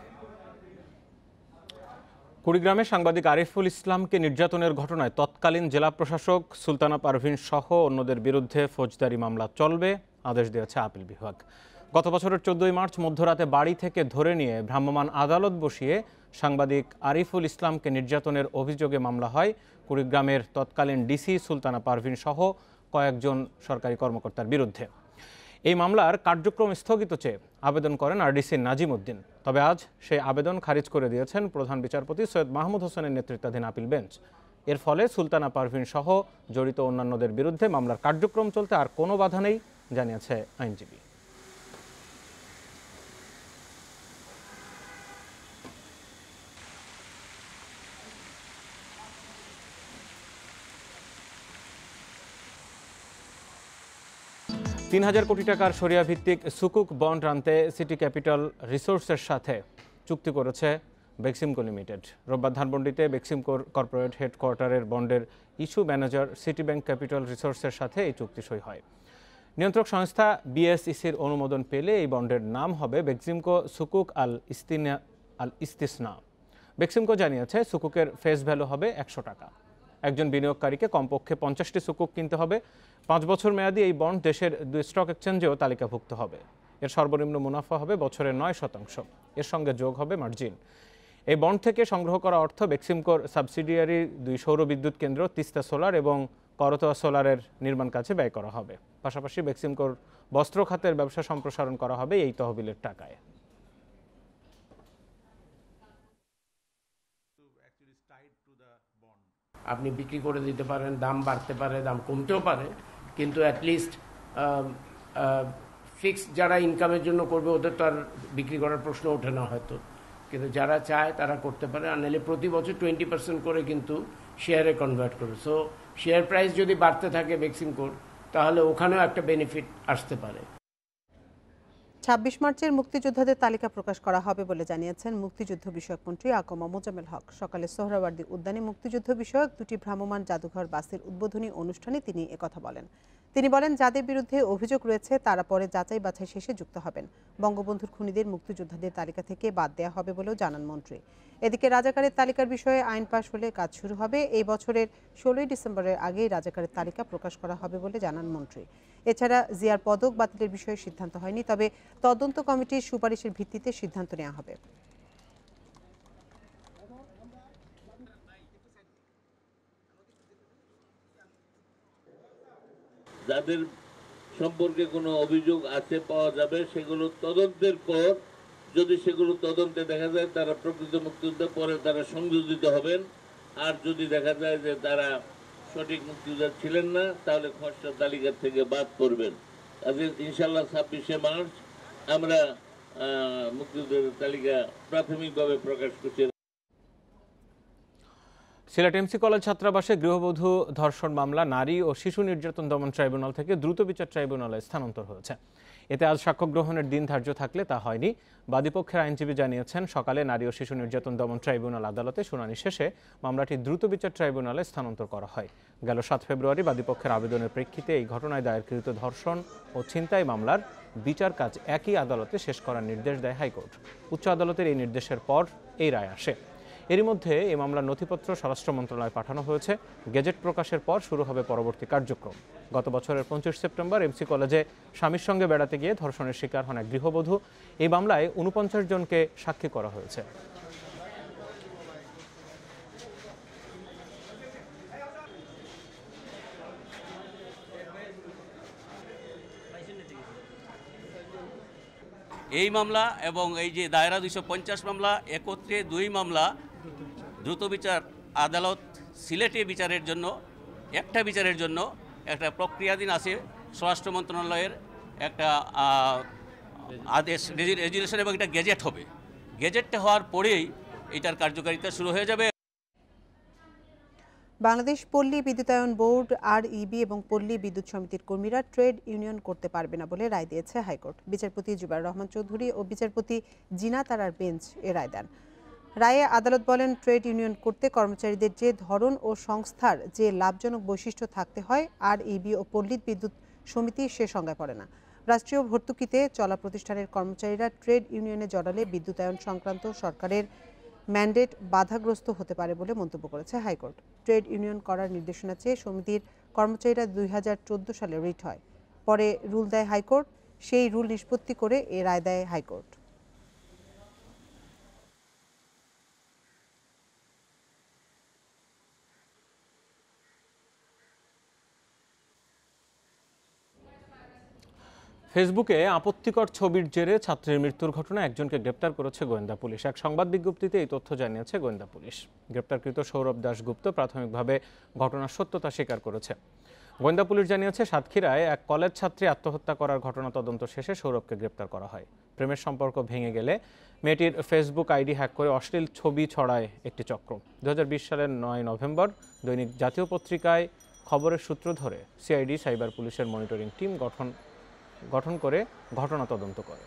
কুড়িগ্রামে সাংবাদিক আরিফুল ইসলামকে নির্যাতনের ঘটনায় তৎকালীন জেলা প্রশাসক সুলতানা পারভিন সহ অন্যদের বিরুদ্ধে ফৌজদারি মামলা চলবে, আদেশ দিয়েছে আপিল বিভাগ। গত বছরের 14 মার্চ মধ্যরাতে বাড়ি থেকে ধরে নিয়ে ভ্রাম্যমাণ আদালত বসিয়ে সাংবাদিক আরিফুল ইসলামকে নির্যাতনের অভিযোগে মামলা হয় কুড়িগ্রামের তৎকালীন ডিসি সুলতানা পারভিন সহ কয়েকজন সরকারি কর্মকর্তার বিরুদ্ধে। এই মামলার কার্যক্রম স্থগিত চেয়ে আবেদন করেন আরডিসি নাজিম উদ্দিন। তবে আজ সেই আবেদন খারিজ করে দিয়েছেন প্রধান বিচারপতি সৈয়দ মাহমুদ হোসেনের নেতৃত্বাধীন আপিল বেঞ্চ। এর ফলে সুলতানা পারভিন সহ জড়িত অন্যান্যদের বিরুদ্ধে মামলার কার্যক্রম চলতে আর কোনো বাধা নেই, জানিয়েছে আইনজীবী। $3000 কোটি টাকার সরিয়া ভিত্তিক সুকুক বন্ড আনতে সিটি ক্যাপিটাল রিসোর্সের সাথে চুক্তি করেছে বেক্সিমকো লিমিটেড। রোববার ধানমন্ডিতে বেক্সিমকো কর্পোরেট হেডকোয়ার্টারের বন্ডের issue manager city bank capital রিসোর্সের সাথে এই চুক্তি সই হয়। নিয়ন্ত্রক সংস্থা বিএসইসির অনুমোদন পেলে এই বন্ডের নাম হবে বেক্সিমকো সুকুক আল ইস্তিসনা। বেক্সিমকো জানিয়েছে সুকুকের ফেস ভ্যালু হবে 100 টাকা। একজন বিনিয়োগকারীকে কমপক্ষে 50টি সুকুক কিনতে হবে। 5 বছর মেয়াদী এই বন্ড দেশের 2 স্টক এক্সচেঞ্জেও তালিকাভুক্ত হবে। এর সর্বনিম্ন মুনাফা হবে বছরে 9%। এর সঙ্গে যোগ হবে মার্জিন। এই বন্ড থেকে সংগ্রহ করা অর্থ বেক্সিমকোর সাবসিডিয়ারি 2 সৌর বিদ্যুৎ কেন্দ্র তিস্তা সোলার এবং করতোয়া সোলারের নির্মাণ কাজে ব্যয় করা হবে। পাশাপাশি বেক্সিমকোর বস্ত্র খাতের ব্যবসা সম্প্রসারণ করা হবে এই তহবিলের টাকায়। আপনি বিক্রি করে দিতে পারেন, দাম বাড়তে পারে, দাম কমতেও পারে, কিন্তু অ্যাটলিস্ট ফিক্স যারা ইনকামের জন্য করবে ওদের তো আর বিক্রি করার প্রশ্ন ওঠে না হয়তো, কিন্তু যারা চায় তারা করতে পারে। আর নাহলে প্রতি বছর 20% করে কিন্তু শেয়ারে কনভার্ট করবে। সো শেয়ার প্রাইস যদি বাড়তে থাকে বেক্সিমকোর, তাহলে ওখানেও একটা বেনিফিট আসতে পারে। 26 মার্চের মুক্তিযোদ্ধাদের তালিকা প্রকাশ করা হবে বলে জানিয়েছেন মুক্তিযুদ্ধ বিষয়ক মন্ত্রী আকমা মোজাম্মেল হক। সকালে সোহরাওয়ার্দী উদ্যানে মুক্তিযুদ্ধ বিষয়ক 2টি ভ্রাম্যমাণ জাদুঘর বাসের উদ্বোধনী অনুষ্ঠানে তিনি একথা বলেন। তিনি বলেন, যাদের বিরুদ্ধে অভিযোগ রয়েছে তারা পরে যাচাই বাছাই শেষে যুক্ত হবেন। বঙ্গবন্ধুর খুনিদের মুক্তিযোদ্ধাদের তালিকা থেকে বাদ দেওয়া হবে বলেও জানান মন্ত্রী। এদিকে রাজাকারের তালিকার বিষয়ে আইন পাশ হলে কাজ শুরু হবে। এই বছরের 16 ডিসেম্বরের আগেই রাজাকারের তালিকা প্রকাশ করা হবে বলে জানান মন্ত্রী। এছাড়া জিয়ার পদক বাতিলের বিষয়ে সিদ্ধান্ত হয়নি, তবে তদন্ত কমিটির সুপারিশের ভিত্তিতে সিদ্ধান্ত নেওয়া হবে। যাদের সম্পর্কে কোনো অভিযোগ আছে পাওয়া যাবে, সেগুলো তদন্তের পর যদি সেগুলো তদন্তে দেখা যায় তারা প্রকৃত মুক্তিযোদ্ধা, পরে তারা সংযোজিত হবেন। আর যদি দেখা যায় যে তারা সঠিক মুক্তিযোদ্ধা ছিলেন না, তাহলে খসড়া তালিকা থেকে বাদ করবেন। আজকে ইনশাল্লাহ 26শে মার্চ আমরা মুক্তিযোদ্ধাদের তালিকা প্রাথমিকভাবে প্রকাশ করছি। সিলেট এমসি কলেজ ছাত্রাবাসে গৃহবধূ ধর্ষণ মামলা নারী ও শিশু নির্যাতন দমন ট্রাইব্যুনাল থেকে দ্রুত বিচার ট্রাইব্যুনালে স্থানান্তর হয়েছে। এতে আজ সাক্ষ্য গ্রহণের দিন ধার্য থাকলে তা হয়নি। বাদীপক্ষের আইনজীবী জানিয়েছেন, সকালে নারী ও শিশু নির্যাতন দমন ট্রাইব্যুনাল আদালতে শুনানি শেষে মামলাটি দ্রুত বিচার ট্রাইব্যুনালে স্থানান্তর করা হয়। গেল 7 ফেব্রুয়ারি বাদীপক্ষের আবেদনের প্রেক্ষিতে এই ঘটনায় দায়েরকৃত ধর্ষণ ও ছিনতাই মামলার বিচার কাজ একই আদালতে শেষ করার নির্দেশ দেয় হাইকোর্ট। উচ্চ আদালতের এই নির্দেশের পর এই রায় আসে। এরই মধ্যে এই মামলার নথিপত্র স্বরাষ্ট্র মন্ত্রণালয়ে পাঠানো হয়েছে। গেজেট প্রকাশের পর শুরু হবে পরবর্তী কার্যক্রম। গত বছরের 25 সেপ্টেম্বর এমসি কলেজে স্বামীর সঙ্গে বেড়াতে গিয়ে ধর্ষণের শিকার হন এক গৃহবধূ। এই মামলায় 49 জনকে সাক্ষী করা হয়েছে। এই মামলা এবং এই যে দায়রা 250 মামলা একত্রে 2 মামলা দ্রুত বিচার আদালত সিলেটে বিচারের জন্য একটা প্রক্রিয়াধীন আছে। স্বরাষ্ট্র মন্ত্রণালয়ের একটা আদেশ রেজুলেশন এবং একটা গেজেট হবে। গেজেটটা হওয়ার পরেই এটার কার্যকারিতা শুরু হয়ে যাবে। বাংলাদেশ পল্লী বিদ্যুতায়ন বোর্ড আরইবি এবং পল্লী বিদ্যুৎ সমিতির কর্মীরা ট্রেড ইউনিয়ন করতে পারবে না বলে রায় দিয়েছে হাইকোর্ট। বিচারপতি জুবাইর রহমান চৌধুরী ও বিচারপতি জিনা তারার বেঞ্চ এ রায় দেন। রায়ে আদালত বলেন, ট্রেড ইউনিয়ন করতে কর্মচারীদের যে ধরন ও সংস্থার যে লাভজনক বৈশিষ্ট্য থাকতে হয় আর ইবি ও পল্লিত বিদ্যুৎ সমিতি সে সংজ্ঞায় পড়ে না। রাষ্ট্রীয় ভর্তুকিতে চলা প্রতিষ্ঠানের কর্মচারীরা ট্রেড ইউনিয়নে জড়ালে বিদ্যুতায়ন সংক্রান্ত সরকারের ম্যান্ডেট বাধাগ্রস্ত হতে পারে বলে মন্তব্য করেছে হাইকোর্ট। ট্রেড ইউনিয়ন করার নির্দেশনা চেয়ে সমিতির কর্মচারীরা 2014 সালে রিট হয়। পরে রুল দেয় হাইকোর্ট। সেই রুল নিষ্পত্তি করে এ রায় দেয় হাইকোর্ট। ফেসবুকে আপত্তিকর ছবির জেরে ছাত্রীর মৃত্যুর ঘটনায় একজনকে গ্রেপ্তার করেছে গোয়েন্দা পুলিশ। এক সংবাদ বিজ্ঞপ্তিতে এই তথ্য জানিয়েছে গোয়েন্দা পুলিশ। গ্রেপ্তারকৃত সৌরভ দাশগুপ্ত প্রাথমিকভাবে ঘটনার সত্যতা স্বীকার করেছে। গোয়েন্দা পুলিশ জানিয়েছে, সাতক্ষীরায় এক কলেজ ছাত্রী আত্মহত্যা করার ঘটনা তদন্ত শেষে সৌরভকে গ্রেপ্তার করা হয়। প্রেমের সম্পর্ক ভেঙে গেলে মেয়েটির ফেসবুক আইডি হ্যাক করে অশ্লীল ছবি ছড়ায় একটি চক্র। 2020 সালের 9 নভেম্বর দৈনিক জাতীয় পত্রিকায় খবরের সূত্র ধরে সিআইডি সাইবার পুলিশের মনিটরিং টিম গঠন করে ঘটনা তদন্ত করে।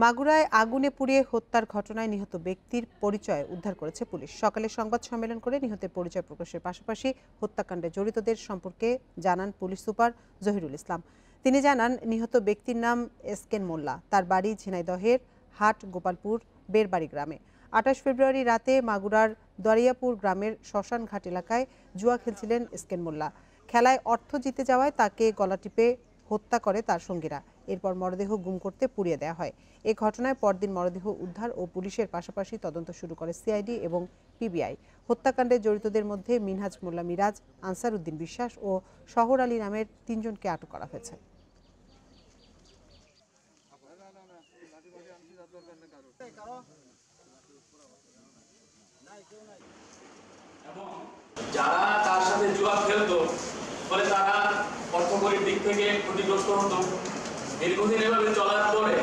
মাগুরায় আগুনে পুড়িয়ে হত্যার ঘটনায় নিহত ব্যক্তির পরিচয় উদ্ধার করেছে পুলিশ। সকালে সংবাদ সম্মেলন করে নিহতের পরিচয় প্রকাশের পাশাপাশি হত্যাকাণ্ডে জড়িতদের সম্পর্কে জানান পুলিশ সুপার জহিরুল ইসলাম। তিনি জানান, নিহত ব্যক্তির নাম এসকেন মোল্লা। তার বাড়ি ঝিনাইদহের হাট গোপালপুর বেরবাড়ি গ্রামে। 28 ফেব্রুয়ারি রাতে মাগুরার দরিয়াপুর গ্রামের শ্মশান ঘাট এলাকায় জুয়া খেলছিলেন এসকেন মোল্লা। খেলায় অর্থ জিতে যাওয়ায় তাকে গলা টিপে হত্যা করে তার সঙ্গীরা। এরপর মরদেহ গুম করতে পুড়িয়ে দেওয়া হয়। এ ঘটনায় পরদিন মরদেহ উদ্ধার ও পুলিশের পাশাপাশি তদন্ত শুরু করে সিআইডি এবং পিবিআই। হত্যাকাণ্ডে জড়িতদের মধ্যে মিনহাজ মোল্লা মিরাজ, আনসার উদ্দিন বিশ্বাস ও শহর আলী নামের 3 জনকে আটক করা হয়েছে। যারা তার সাথে জুয়া খেলতো ফলে তারা অর্থকরীর দিক থেকে ক্ষতিগ্রস্ত হতো। দীর্ঘদিন এভাবে চলার পরে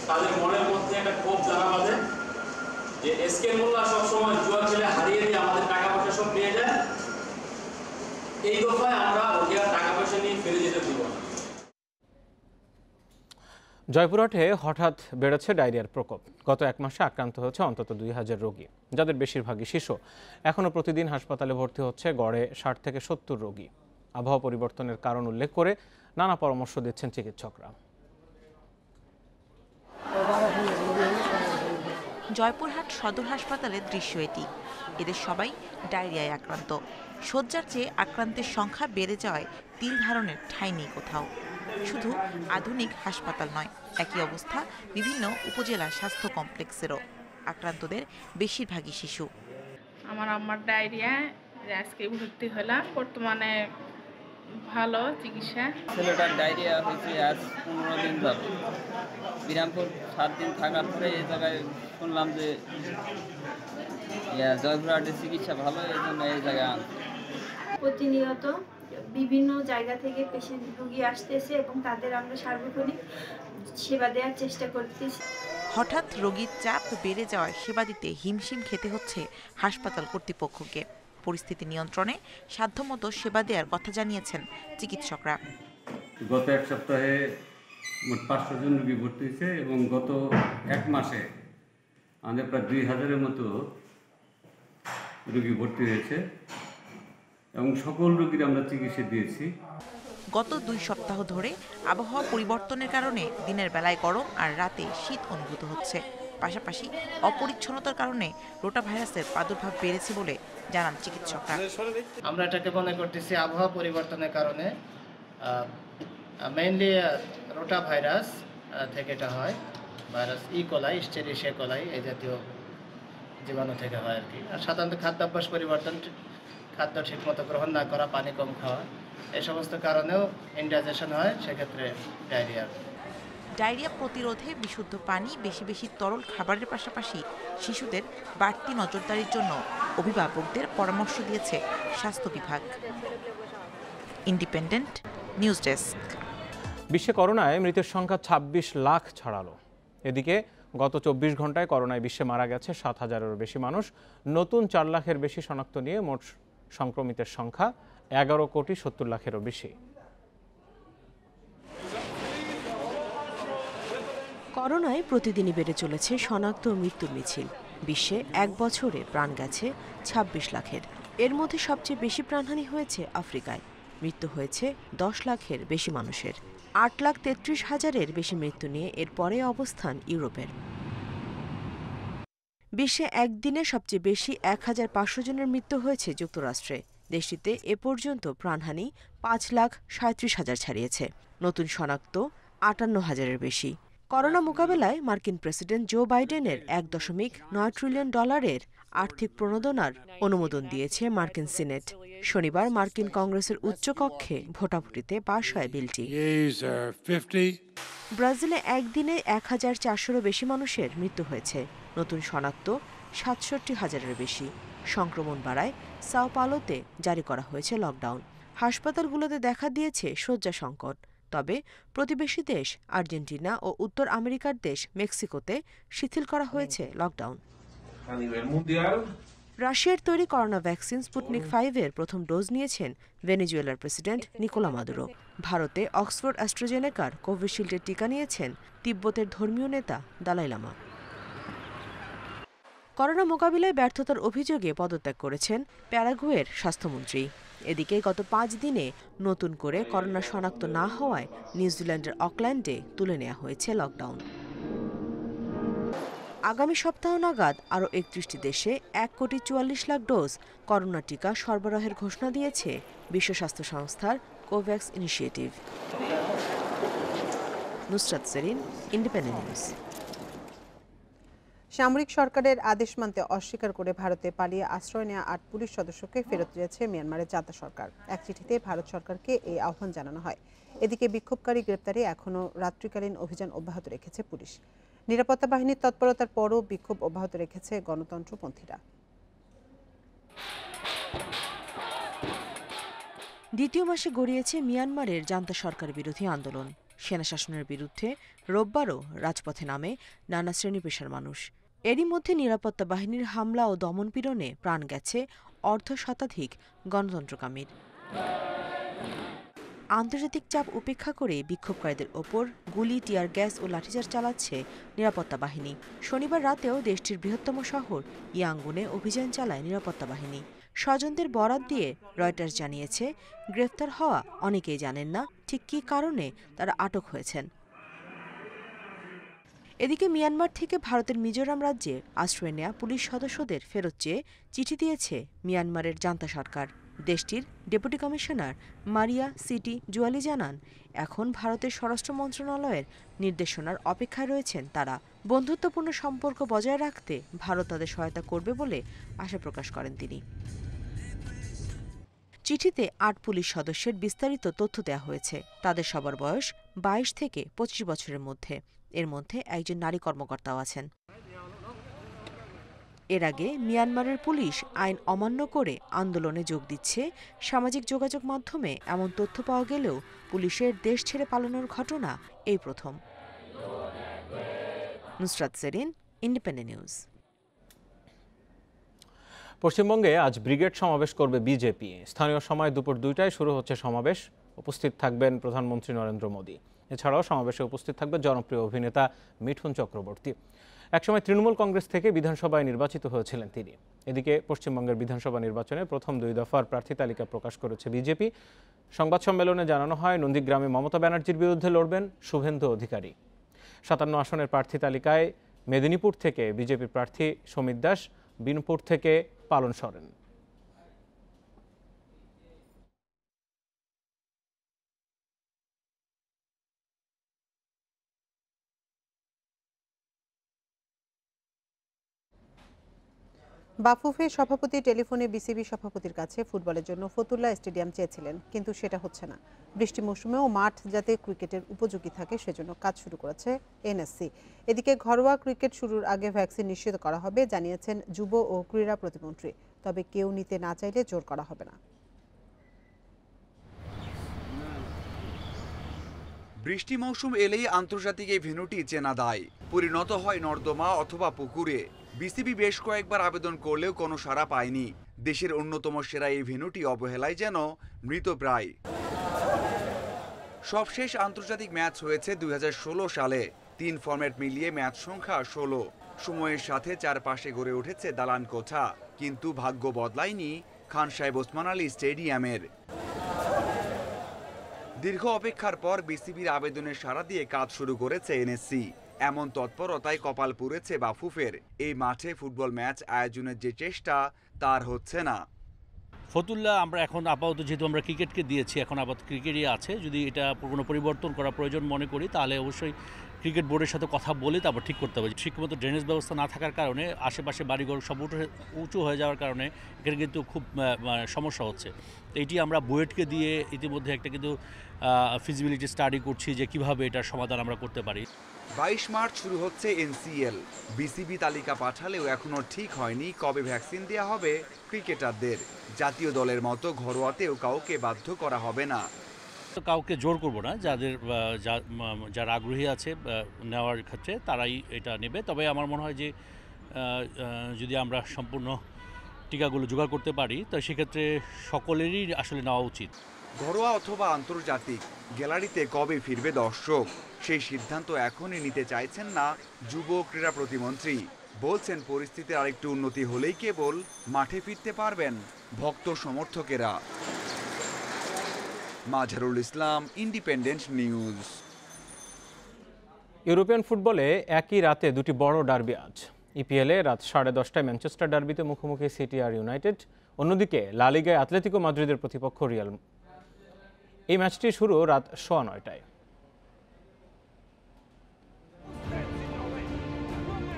তাদের মনের মধ্যে একটা ক্ষোভ জানা বাঁধে যে এসকে মোল্লা সবসময় জুয়া খেলে হারিয়ে দিয়ে আমাদের টাকা পয়সা সব পেয়ে যায়। এই দফায় আমরা ওকে আর টাকা পয়সা নিয়ে ফিরে যেতে দিব না। জয়পুরহাটে হঠাৎ বেড়েছে ডায়রিয়ার প্রকোপ। গত 1 মাসে আক্রান্ত হয়েছে অন্তত 2000 রোগী, যাদের বেশিরভাগই শিশু। এখনও প্রতিদিন হাসপাতালে ভর্তি হচ্ছে গড়ে 60 থেকে 70 রোগী। আবহাওয়া পরিবর্তনের কারণ উল্লেখ করে নানা পরামর্শ দিচ্ছেন চিকিৎসকরা। জয়পুরহাট সদর হাসপাতালের দৃশ্য এটি। এদের সবাই ডায়রিয়ায় আক্রান্ত। শয্যার চেয়ে আক্রান্তের সংখ্যা বেড়ে যাওয়ায় তিল ধারণের ঠাঁই নেই কোথাও। শুধু আধুনিক হাসপাতাল নয়, একই অবস্থা বিভিন্ন উপজেলা স্বাস্থ্য কমপ্লেক্সেরও। আক্রান্তদের বেশিরভাগই শিশু। আমার আম্মার ডায়রিয়া, আজকে ভর্তি হলাম। বর্তমানে ভালো চিকিৎসা। ছেলেটার ডায়রিয়া হয়েছে আজ 15 দিন ধরে। বিরামপুর 7 দিন থাকার পরে এই জায়গায় শুনলাম যে জয়পুরহাটের চিকিৎসা ভালো, এই জন্য এই জায়গায় আনছে। প্রতিনিয়ত বিভিন্ন জায়গা থেকে পেশেন্ট রোগী আসতেছে এবং তাদের আমরা সার্বক্ষণিক সেবা দেওয়ার চেষ্টা করতেছি। হঠাৎ রোগীর চাপ বেড়ে যাওয়ায় সেবা দিতে হিমশিম খেতে হচ্ছে হাসপাতাল কর্তৃপক্ষকে। পরিস্থিতি নিয়ন্ত্রণে সাধ্যমতো সেবা দেওয়ার কথা জানিয়েছেন চিকিৎসকরা। গত 1 সপ্তাহে মোট 500 জন রোগী ভর্তি হয়েছে এবং গত 1 মাসে আমাদের প্রায় 2000-এর মতো রোগী ভর্তি হয়েছে এবং সকল রোগীর আমরা চিকিৎসা দিয়েছি। গত 2 সপ্তাহ ধরে আবহাওয়া পরিবর্তনের কারণে দিনের বেলায় গরম আর রাতে শীত অনুভূত হচ্ছে। পাশাপাশি অপরিচ্ছন্নতার কারণে রোটা ভাইরাসের প্রাদুর্ভাব বেড়েছে বলে জানান চিকিৎসকরা। আমরা এটাকে মনে করতেছি আবহাওয়া পরিবর্তনের কারণে, মেইনলি রোটা ভাইরাস থেকে এটা হয়। ভাইরাস ইকোলাই, স্টেরিশিয়া কোলাই এই জাতীয় জীবাণু থেকে হয় আর কি। আর সাধারণত খাদ্যাভ্যাস পরিবর্তন, খাদ্য ঠিকমতো গ্রহণ না করা, পানি কম খাওয়া, এই সমস্ত কারণেও ইনডাইজেশন হয়, সেক্ষেত্রে ডায়রিয়া। ডায়রিয়া প্রতিরোধে বিশুদ্ধ পানি, বেশি বেশি তরল খাবারের পাশাপাশি শিশুদের বাড়তি নজরদারির জন্য অভিভাবকদের পরামর্শ দিয়েছে স্বাস্থ্য বিভাগ। Independent news desk. বিশ্বে করোনায় মৃতের সংখ্যা 26 লাখ ছাড়ালো। এদিকে গত 24 ঘন্টায় করোনায় বিশ্বে মারা গেছে 7000-এরও বেশি মানুষ। নতুন 4 লাখের বেশি শনাক্ত নিয়ে মোট সংক্রমিতের সংখ্যা 11,70,00,000-এরও বেশি। করোনায় প্রতিদিনই বেড়ে চলেছে শনাক্ত মৃত্যুর মিছিল। বিশ্বে এক বছরে প্রাণ গেছে ২৬ লাখের। এর মধ্যে সবচেয়ে বেশি প্রাণহানি হয়েছে আফ্রিকায়। মৃত্যু হয়েছে ১০ লাখের বেশি মানুষের। ৮,৩৩,০০০-এর বেশি মৃত্যু নিয়ে এরপরে অবস্থান ইউরোপের। বিশ্বে একদিনে সবচেয়ে বেশি ১,৫০০ জনের মৃত্যু হয়েছে যুক্তরাষ্ট্রে। দেশটিতে এ পর্যন্ত প্রাণহানি ৫,৩৭,০০০ ছাড়িয়েছে। নতুন শনাক্ত ৫৮,০০০-এর বেশি। করোনা মোকাবেলায় মার্কিন প্রেসিডেন্ট জো বাইডেনের $১.৯ ট্রিলিয়ন আর্থিক প্রণোদনার অনুমোদন দিয়েছে মার্কিন সিনেট। শনিবার মার্কিন কংগ্রেসের উচ্চকক্ষে ভোটাভুটিতে পাশ হয় বিলটি। ব্রাজিলে একদিনে ১,৪০০-এরও বেশি মানুষের মৃত্যু হয়েছে। নতুন শনাক্ত ৬৭,০০০-এর বেশি। সংক্রমণ বাড়ায় সাও পাওলোতে জারি করা হয়েছে লকডাউন। হাসপাতালগুলোতে দেখা দিয়েছে শয্যা সংকট। তবে প্রতিবেশী দেশ আর্জেন্টিনা ও উত্তর আমেরিকার দেশ মেক্সিকোতে শিথিল করা হয়েছে লকডাউন। রাশিয়ার তৈরি করোনা ভ্যাকসিন স্পুটনিক 5-এর প্রথম ডোজ নিয়েছেন ভেনেজুয়েলার প্রেসিডেন্ট নিকোলা মাদুরো। ভারতে অক্সফোর্ড অ্যাস্ট্রাজেনেকার কোভিশিল্ডের টিকা নিয়েছেন তিব্বতের ধর্মীয় নেতা দালাই লামা। করোনা মোকাবিলায় ব্যর্থতার অভিযোগে পদত্যাগ করেছেন প্যারাগুয়ের স্বাস্থ্যমন্ত্রী। এদিকে গত ৫ দিনে নতুন করে করোনা শনাক্ত না হওয়ায় নিউজিল্যান্ডের অকল্যান্ডে তুলে নেওয়া হয়েছে লকডাউন। আগামী সপ্তাহ নাগাদ আরও ৩১টি দেশে ১,৪৪,০০,০০০ ডোজ করোনা টিকা সরবরাহের ঘোষণা দিয়েছে বিশ্ব স্বাস্থ্য সংস্থার COVAX initiative. Nusrat Serin, Independent News. সামরিক সরকারের আদেশ মানতে অস্বীকার করে ভারতে পালিয়ে আশ্রয় নেওয়া ৮ পুলিশ সদস্যকে ফেরত দিয়েছে মিয়ানমারের জান্তা সরকার। এক চিঠিতে ভারত সরকারকে এই আহ্বান জানানো হয়। এদিকে বিক্ষোভকারী গ্রেপ্তারে এখনও রাত্রিকালীন অভিযান অব্যাহত রেখেছে পুলিশ। নিরাপত্তা বাহিনীর তৎপরতার পরও বিক্ষোভ অব্যাহত রেখেছে গণতন্ত্রপন্থীরা। দ্বিতীয় মাসে গড়িয়েছে মিয়ানমারের জান্তা সরকার বিরোধী আন্দোলন। সেনা শাসনের বিরুদ্ধে রোববারও রাজপথে নামে নানা শ্রেণী পেশার মানুষ। এরই মধ্যে নিরাপত্তা বাহিনীর হামলা ও দমনপীড়নে প্রাণ গেছে অর্ধশতাধিক গণতন্ত্রকামীর। আন্তর্জাতিক চাপ উপেক্ষা করে বিক্ষোভকারীদের ওপর গুলি, টিয়ার গ্যাস ও লাঠিচার্জ চালাচ্ছে নিরাপত্তা বাহিনী। শনিবার রাতেও দেশটির বৃহত্তম শহর ইয়াঙ্গুনে অভিযান চালায় নিরাপত্তা বাহিনী। স্বজনদের বরাত দিয়ে রয়টার্স জানিয়েছে, গ্রেফতার হওয়া অনেকেই জানেন না ঠিক কী কারণে তারা আটক হয়েছেন। এদিকে মিয়ানমার থেকে ভারতের মিজোরাম রাজ্যে আশ্রয় নেয়া পুলিশ সদস্যদের ফেরত চেয়ে চিঠি দিয়েছে মিয়ানমারের জান্তা সরকার। দেশটির ডেপুটি কমিশনার মারিয়া সিটি জুয়ালি জানান, এখন ভারতের স্বরাষ্ট্র মন্ত্রণালয়ের নির্দেশনার অপেক্ষায় রয়েছেন তারা। বন্ধুত্বপূর্ণ সম্পর্ক বজায় রাখতে ভারত তাদের সহায়তা করবে বলে আশা প্রকাশ করেন তিনি। চিঠিতে ৮ পুলিশ সদস্যের বিস্তারিত তথ্য দেওয়া হয়েছে। তাদের সবার বয়স ২২ থেকে ২৫ বছরের মধ্যে। এর মধ্যে একজন নারী কর্মকর্তাও আছেন। এর আগে মিয়ানমারের পুলিশ আইন অমান্য করে আন্দোলনে যোগ দিচ্ছে। সামাজিক যোগাযোগ মাধ্যমে এমন তথ্য পাওয়া গেলেও পুলিশের দেশ ছেড়ে পালানোর ঘটনা এই প্রথম। Nusrat Serin, Independent News. পশ্চিমবঙ্গে আজ ব্রিগেড সমাবেশ করবে বিজেপি। স্থানীয় সময় দুপুর ২টায় শুরু হচ্ছে সমাবেশ। উপস্থিত থাকবেন প্রধানমন্ত্রী নরেন্দ্র মোদী। এছাড়াও সমাবেশে উপস্থিত থাকবেন জনপ্রিয় অভিনেতা মিঠুন চক্রবর্তী। একসময় তৃণমূল কংগ্রেস থেকে বিধানসভায় নির্বাচিত হয়েছিলেন তিনি। এদিকে পশ্চিমবঙ্গের বিধানসভা নির্বাচনে প্রথম ২ দফার প্রার্থী তালিকা প্রকাশ করেছে বিজেপি। সংবাদ সম্মেলনে জানানো হয়, নন্দীগ্রামে মমতা ব্যানার্জির বিরুদ্ধে লড়বেন শুভেন্দু অধিকারী। ৫৭ আসনের প্রার্থী তালিকায় মেদিনীপুর থেকে বিজেপির প্রার্থী সমিত দাস, বিনপুর থেকে পালন সরেন। বাফুফে সভাপতি টেলিফোনে বিসিবি সভাপতির কাছে ফুটবলের জন্য ফতুল্লা স্টেডিয়াম চেয়েছিলেন, কিন্তু সেটা হচ্ছে না। বৃষ্টি মৌসুমেও মাঠ যাতে ক্রিকেটের উপযোগী থাকে সেজন্য কাজ শুরু করেছে এনএসসি। এদিকে ঘরোয়া ক্রিকেট শুরুর আগে ভ্যাকসিন নিশ্চিত করা হবে জানিয়েছেন যুব ও ক্রীড়া প্রতিমন্ত্রী। তবে কেউ নিতে না চাইলে জোর করা হবে না। বৃষ্টি মৌসুম এলেই আন্তর্জাতিক এই ভেন্যুটি চেনা দায়, পরিণত হয় নর্দমা অথবা পুকুরে। বিসিবি বেশ কয়েকবার আবেদন করলেও কোনো সাড়া পায়নি। দেশের অন্যতম সেরা এই ভেন্যুটি অবহেলায় যেন মৃতপ্রায়। সবশেষ আন্তর্জাতিক ম্যাচ হয়েছে ২০১৬ সালে। 3 ফরম্যাট মিলিয়ে ম্যাচ সংখ্যা 16। সময়ের সাথে চারপাশে গড়ে উঠেছে দালান কোঠা, কিন্তু ভাগ্য বদলায়নি খান সাহেব ওসমান আলী স্টেডিয়ামের। দীর্ঘ অপেক্ষার পর বিসিবির আবেদনের সাড়া দিয়ে কাজ শুরু করেছে এনএসসি। এমন তৎপরতায় কপাল পুড়েছে বাফুফের। এই মাঠে ফুটবল ম্যাচ আয়োজনের যে চেষ্টা তার হচ্ছে না। ফতুল্লা আমরা এখন আপাতত যেহেতু আমরা ক্রিকেটকে দিয়েছি, এখন আপাতত ক্রিকেটই আছে। যদি এটা কোনো পরিবর্তন করা প্রয়োজন মনে করি তাহলে অবশ্যই ক্রিকেট বোর্ডের সাথে কথা বলে তারপর ঠিক করতে হবে। ঠিকমতো ড্রেনেজ ব্যবস্থা না থাকার কারণে আশেপাশে বাড়িঘর সব উঁচু হয়ে যাওয়ার কারণে এখানে কিন্তু খুব সমস্যা হচ্ছে। তো এটি আমরা বুয়েটকে দিয়ে ইতিমধ্যে একটা কিন্তু ফিজিবিলিটি স্টাডি করছি যে কিভাবে এটার সমাধান আমরা করতে পারি। 22 মার্চ শুরু হচ্ছে এনসিএল। বিসিবি তালিকা পাঠালেও এখনও ঠিক হয়নি কবে ভ্যাকসিন দেওয়া হবে ক্রিকেটারদের। জাতীয় দলের মতো ঘরোয়াতেও কাউকে বাধ্য করা হবে না। কাউকে জোর করব না, যারা আগ্রহী আছে নেওয়ার ক্ষেত্রে তারাই এটা নেবে। তবে আমার মনে হয় যে যদি আমরা সম্পূর্ণ টিকাগুলো জোগাড় করতে পারি তো সেক্ষেত্রে সকলেরই আসলে নেওয়া উচিত। ঘরোয়া অথবা আন্তর্জাতিক, গ্যালারিতে কবে ফিরবে দর্শক সেই সিদ্ধান্ত এখনই নিতে চাইছেন না যুব ক্রীড়া প্রতিমন্ত্রী। বলছেন পরিস্থিতির আরেকটু উন্নতি হলেই কেবল মাঠে ফিরতে পারবেন ভক্ত সমর্থকেরা। Mazharul Islam, independent news. European ফুটবলে একই রাতে দুটি বড় ডার্বি আজ। ইপিএলে রাত 10:30টায় ম্যানচেস্টার ডার্বিতে মুখোমুখি সিটি আর ইউনাইটেড, অন্যদিকে লা লিগায় আতলেতিকো মাদ্রিদের প্রতিপক্ষ রিয়াল। এই ম্যাচটি শুরু রাত 9:15টায়।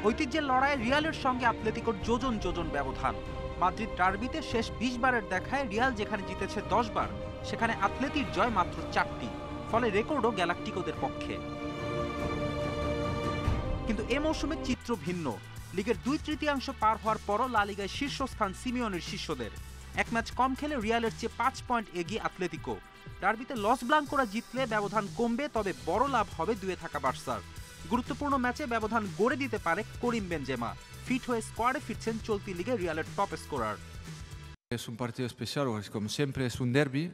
ঐতিহ্যের লড়াইয়ে রিয়ালের সঙ্গে আতলেতিকোর যোজন যোজন ব্যবধান। মাদ্রিদ ডার্বিতে শেষ 20 বারের দেখায় রিয়াল যেখানে জিতেছে 10 বার, সেখানে আতলেতির জয় মাত্র 4টি, ফলে রেকর্ডও গ্যালাকটিকোদের পক্ষে। কিন্তু এ মৌসুমে চিত্র ভিন্ন। লিগের 2/3 পার হওয়ার পরও লা লিগায় শীর্ষস্থান সিমিওনের শিষ্যদের। এক ম্যাচ কম খেলে রিয়ালের চেয়ে 5 পয়েন্ট এগিয়ে আতলেতিকো। ডার্বিতে লস ব্লাঙ্কোরা জিতলে ব্যবধান কমবে, তবে বড় লাভ হবে দুয়ে থাকা বার্সার। গুরুত্বপূর্ণ ম্যাচে ব্যবধান গড়ে দিতে পারে করিম বেনজেমা। ফিট হয়ে স্কোয়াডে ফিরছেন চলতি লিগে রিয়ালের top scorer. Es un partido especial, como siempre es un derbi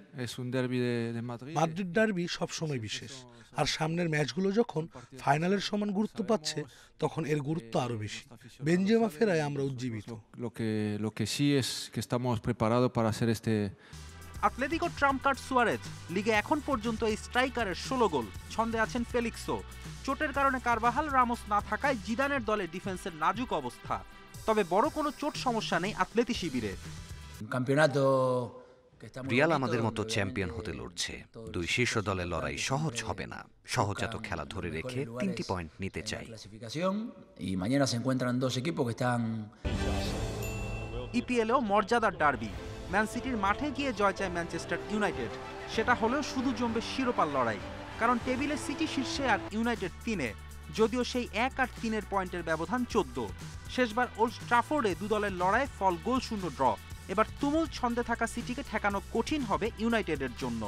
de Madrid. Madrid derby সবসময় বিশেষ, আর সামনের ম্যাচগুলো যখন ফাইনালের সমান গুরুত্ব পাচ্ছে তখন এর গুরুত্ব আরো বেশি। বেনজেমা ফেরায় আমরা উজ্জীবিত। Lo que sí es que estamos preparados para hacer este. Atletico Trump card Suarez. লিগে এখন পর্যন্ত এই স্ট্রাইকারের 16 গোল। ছন্দে আছেন ফেলিক্সও। চোটের কারণে কারবাহাল রামোস না থাকায় জিদানের দলে ডিফেন্সের নাজুক অবস্থা। তবে বড় কোনো চোট সমস্যা নেই আতলেতি শিবিরে। রিয়াল আমাদের মতো চ্যাম্পিয়ন হতে লড়ছে। দুই শীর্ষ দলের লড়াই সহজ হবে না। সহজাত খেলা ধরে রেখে 3টি পয়েন্ট নিতে চাই। ইপিএলেও মর্যাদার ডার্বি। ম্যান সিটির মাঠে গিয়ে জয় চায় ম্যানচেস্টার ইউনাইটেড। সেটা হলেও শুধু জমবে শিরোপার লড়াই, কারণ টেবিলে সিটি শীর্ষে আর ইউনাইটেড 3-এ। যদিও সেই 1 আর 3-এর পয়েন্টের ব্যবধান 14। শেষবার ওল্ড ট্রাফোর্ডে দু দলের লড়াই ফল গোলশূন্য ড্র। এবার তুমুল ছন্দে থাকা সিটিকে ঠেকানো কঠিন হবে ইউনাইটেডের জন্য।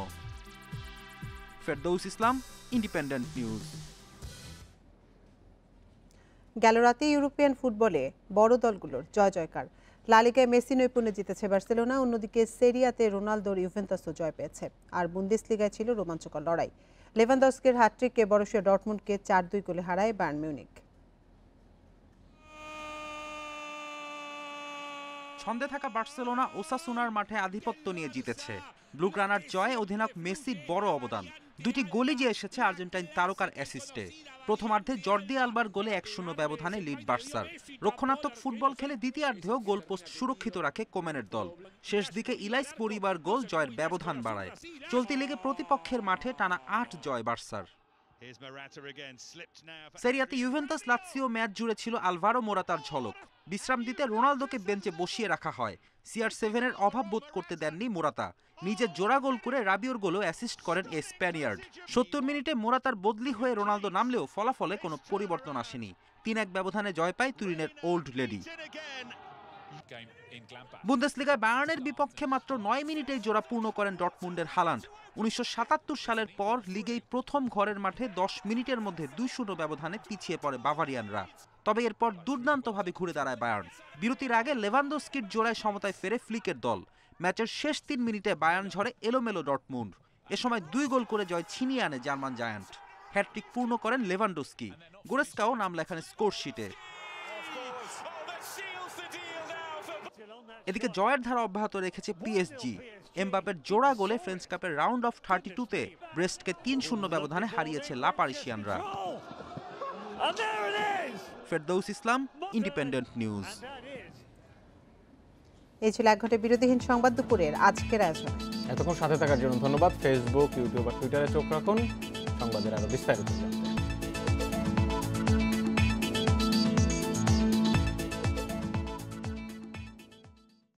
ফেরদৌস ইসলাম, ইন্ডিপেন্ডেন্ট নিউজ। গেল রাতে ইউরোপিয়ান ফুটবলে বড় দলগুলোর জয় জয়কার। লা লিগায় মেসি নৈপুণ্যে জিতেছে বার্সেলোনা, অন্যদিকে সেরিয়াতে রোনালদোর ইউভেন্টাসও জয় পেয়েছে। আর বুন্দেসলিগায় ছিল রোমাঞ্চকর লড়াই। লেভানডস্কির হ্যাটট্রিকে বরুসিয়া ডর্টমুন্ডকে 4-2 গোলে হারায় বায়ার্ন মিউনিখ। ছন্দে থাকা বার্সেলোনা ওসাসুনার মাঠে আধিপত্য নিয়ে জিতেছে। ব্লুগ্রানার জয়ে অধিনায়ক মেসির বড় অবদান। 2টি গোলই যে এসেছে আর্জেন্টাইন তারকার অ্যাসিস্টে। প্রথমার্ধে জর্দি আলবার গোলে 1-0 ব্যবধানে লিড বার্সার। রক্ষণাত্মক ফুটবল খেলে দ্বিতীয়ার্ধেও গোলপোস্ট সুরক্ষিত রাখে কোমেনের দল। শেষ দিকে ইলাইস পরিবার গোল জয়ের ব্যবধান বাড়ায়। চলতি লিগে প্রতিপক্ষের মাঠে টানা 8 জয় বার্সার। সেরিয়াতে ইউভেন্টাস লাৎসিও ম্যাচ জুড়ে ছিল আলভারো মোরাতার ঝলক। বিশ্রাম দিতে রোনালদোকে বেঞ্চে বসিয়ে রাখা হয়। CR7-এর অভাব বোধ করতে দেননি মোরাতা। নিজের জোড়া গোল করে রাবিওর গোলও অ্যাসিস্ট করেন এই স্প্যানিয়ার্ড। 70 মিনিটে মোরাতার বদলি হয়ে রোনালদো নামলেও ফলাফলে কোনো পরিবর্তন আসেনি। 3-1 ব্যবধানে জয় পায় তুরিনের ওল্ড লেডি। বুন্দেসলিগায় বায়ার্নের বিপক্ষে মাত্র 9 মিনিটেই জোড়া পূর্ণ করেন ডর্টমুন্ডের হালান্ড। 1977 সালের পর লিগেই প্রথম ঘরের মাঠে 10 মিনিটের মধ্যে 2-0 ব্যবধানে পিছিয়ে পড়ে বাভারিয়ানরা। তবে এরপর দুর্দান্তভাবে ঘুরে দাঁড়ায় বায়ার্ন। বিরতির আগে লেভানডস্কির জোড়ায় সমতায় ফেরে ফ্লিকের দল। ম্যাচের শেষ 3 মিনিটে বায়ার্ন ঝরে এলোমেলো ডর্টমুন্ড। এ সময় 2 গোল করে জয় ছিনিয়ে আনে জার্মান জায়ান্ট। হ্যাটট্রিক পূর্ণ করেন লেভানডস্কি। গোরেস্কাও নাম লেখান স্কোর শিটে। এদিকে জয়ের ধারা অব্যাহত রেখেছে পিএসজি। এমবাপের জোড়া গোলে ফ্রেঞ্চ কাপের রাউন্ড অফ 32-তে ব্রেস্টকে 3-0 ব্যবধানে হারিয়েছে লা পারিসিয়ানরা। ফেরদৌস ইসলাম, ইন্ডিপেন্ডেন্ট নিউজ। এই ছিল 1 ঘন্টা বিরতিহীন সংবাদ দুপুরের আজকের আয়োজন। এতক্ষণ সাথে থাকার জন্য ধন্যবাদ। ফেসবুক, ইউটিউব আর টুইটারে চোখ রাখুন, সংবাদের আরো বিস্তারিত।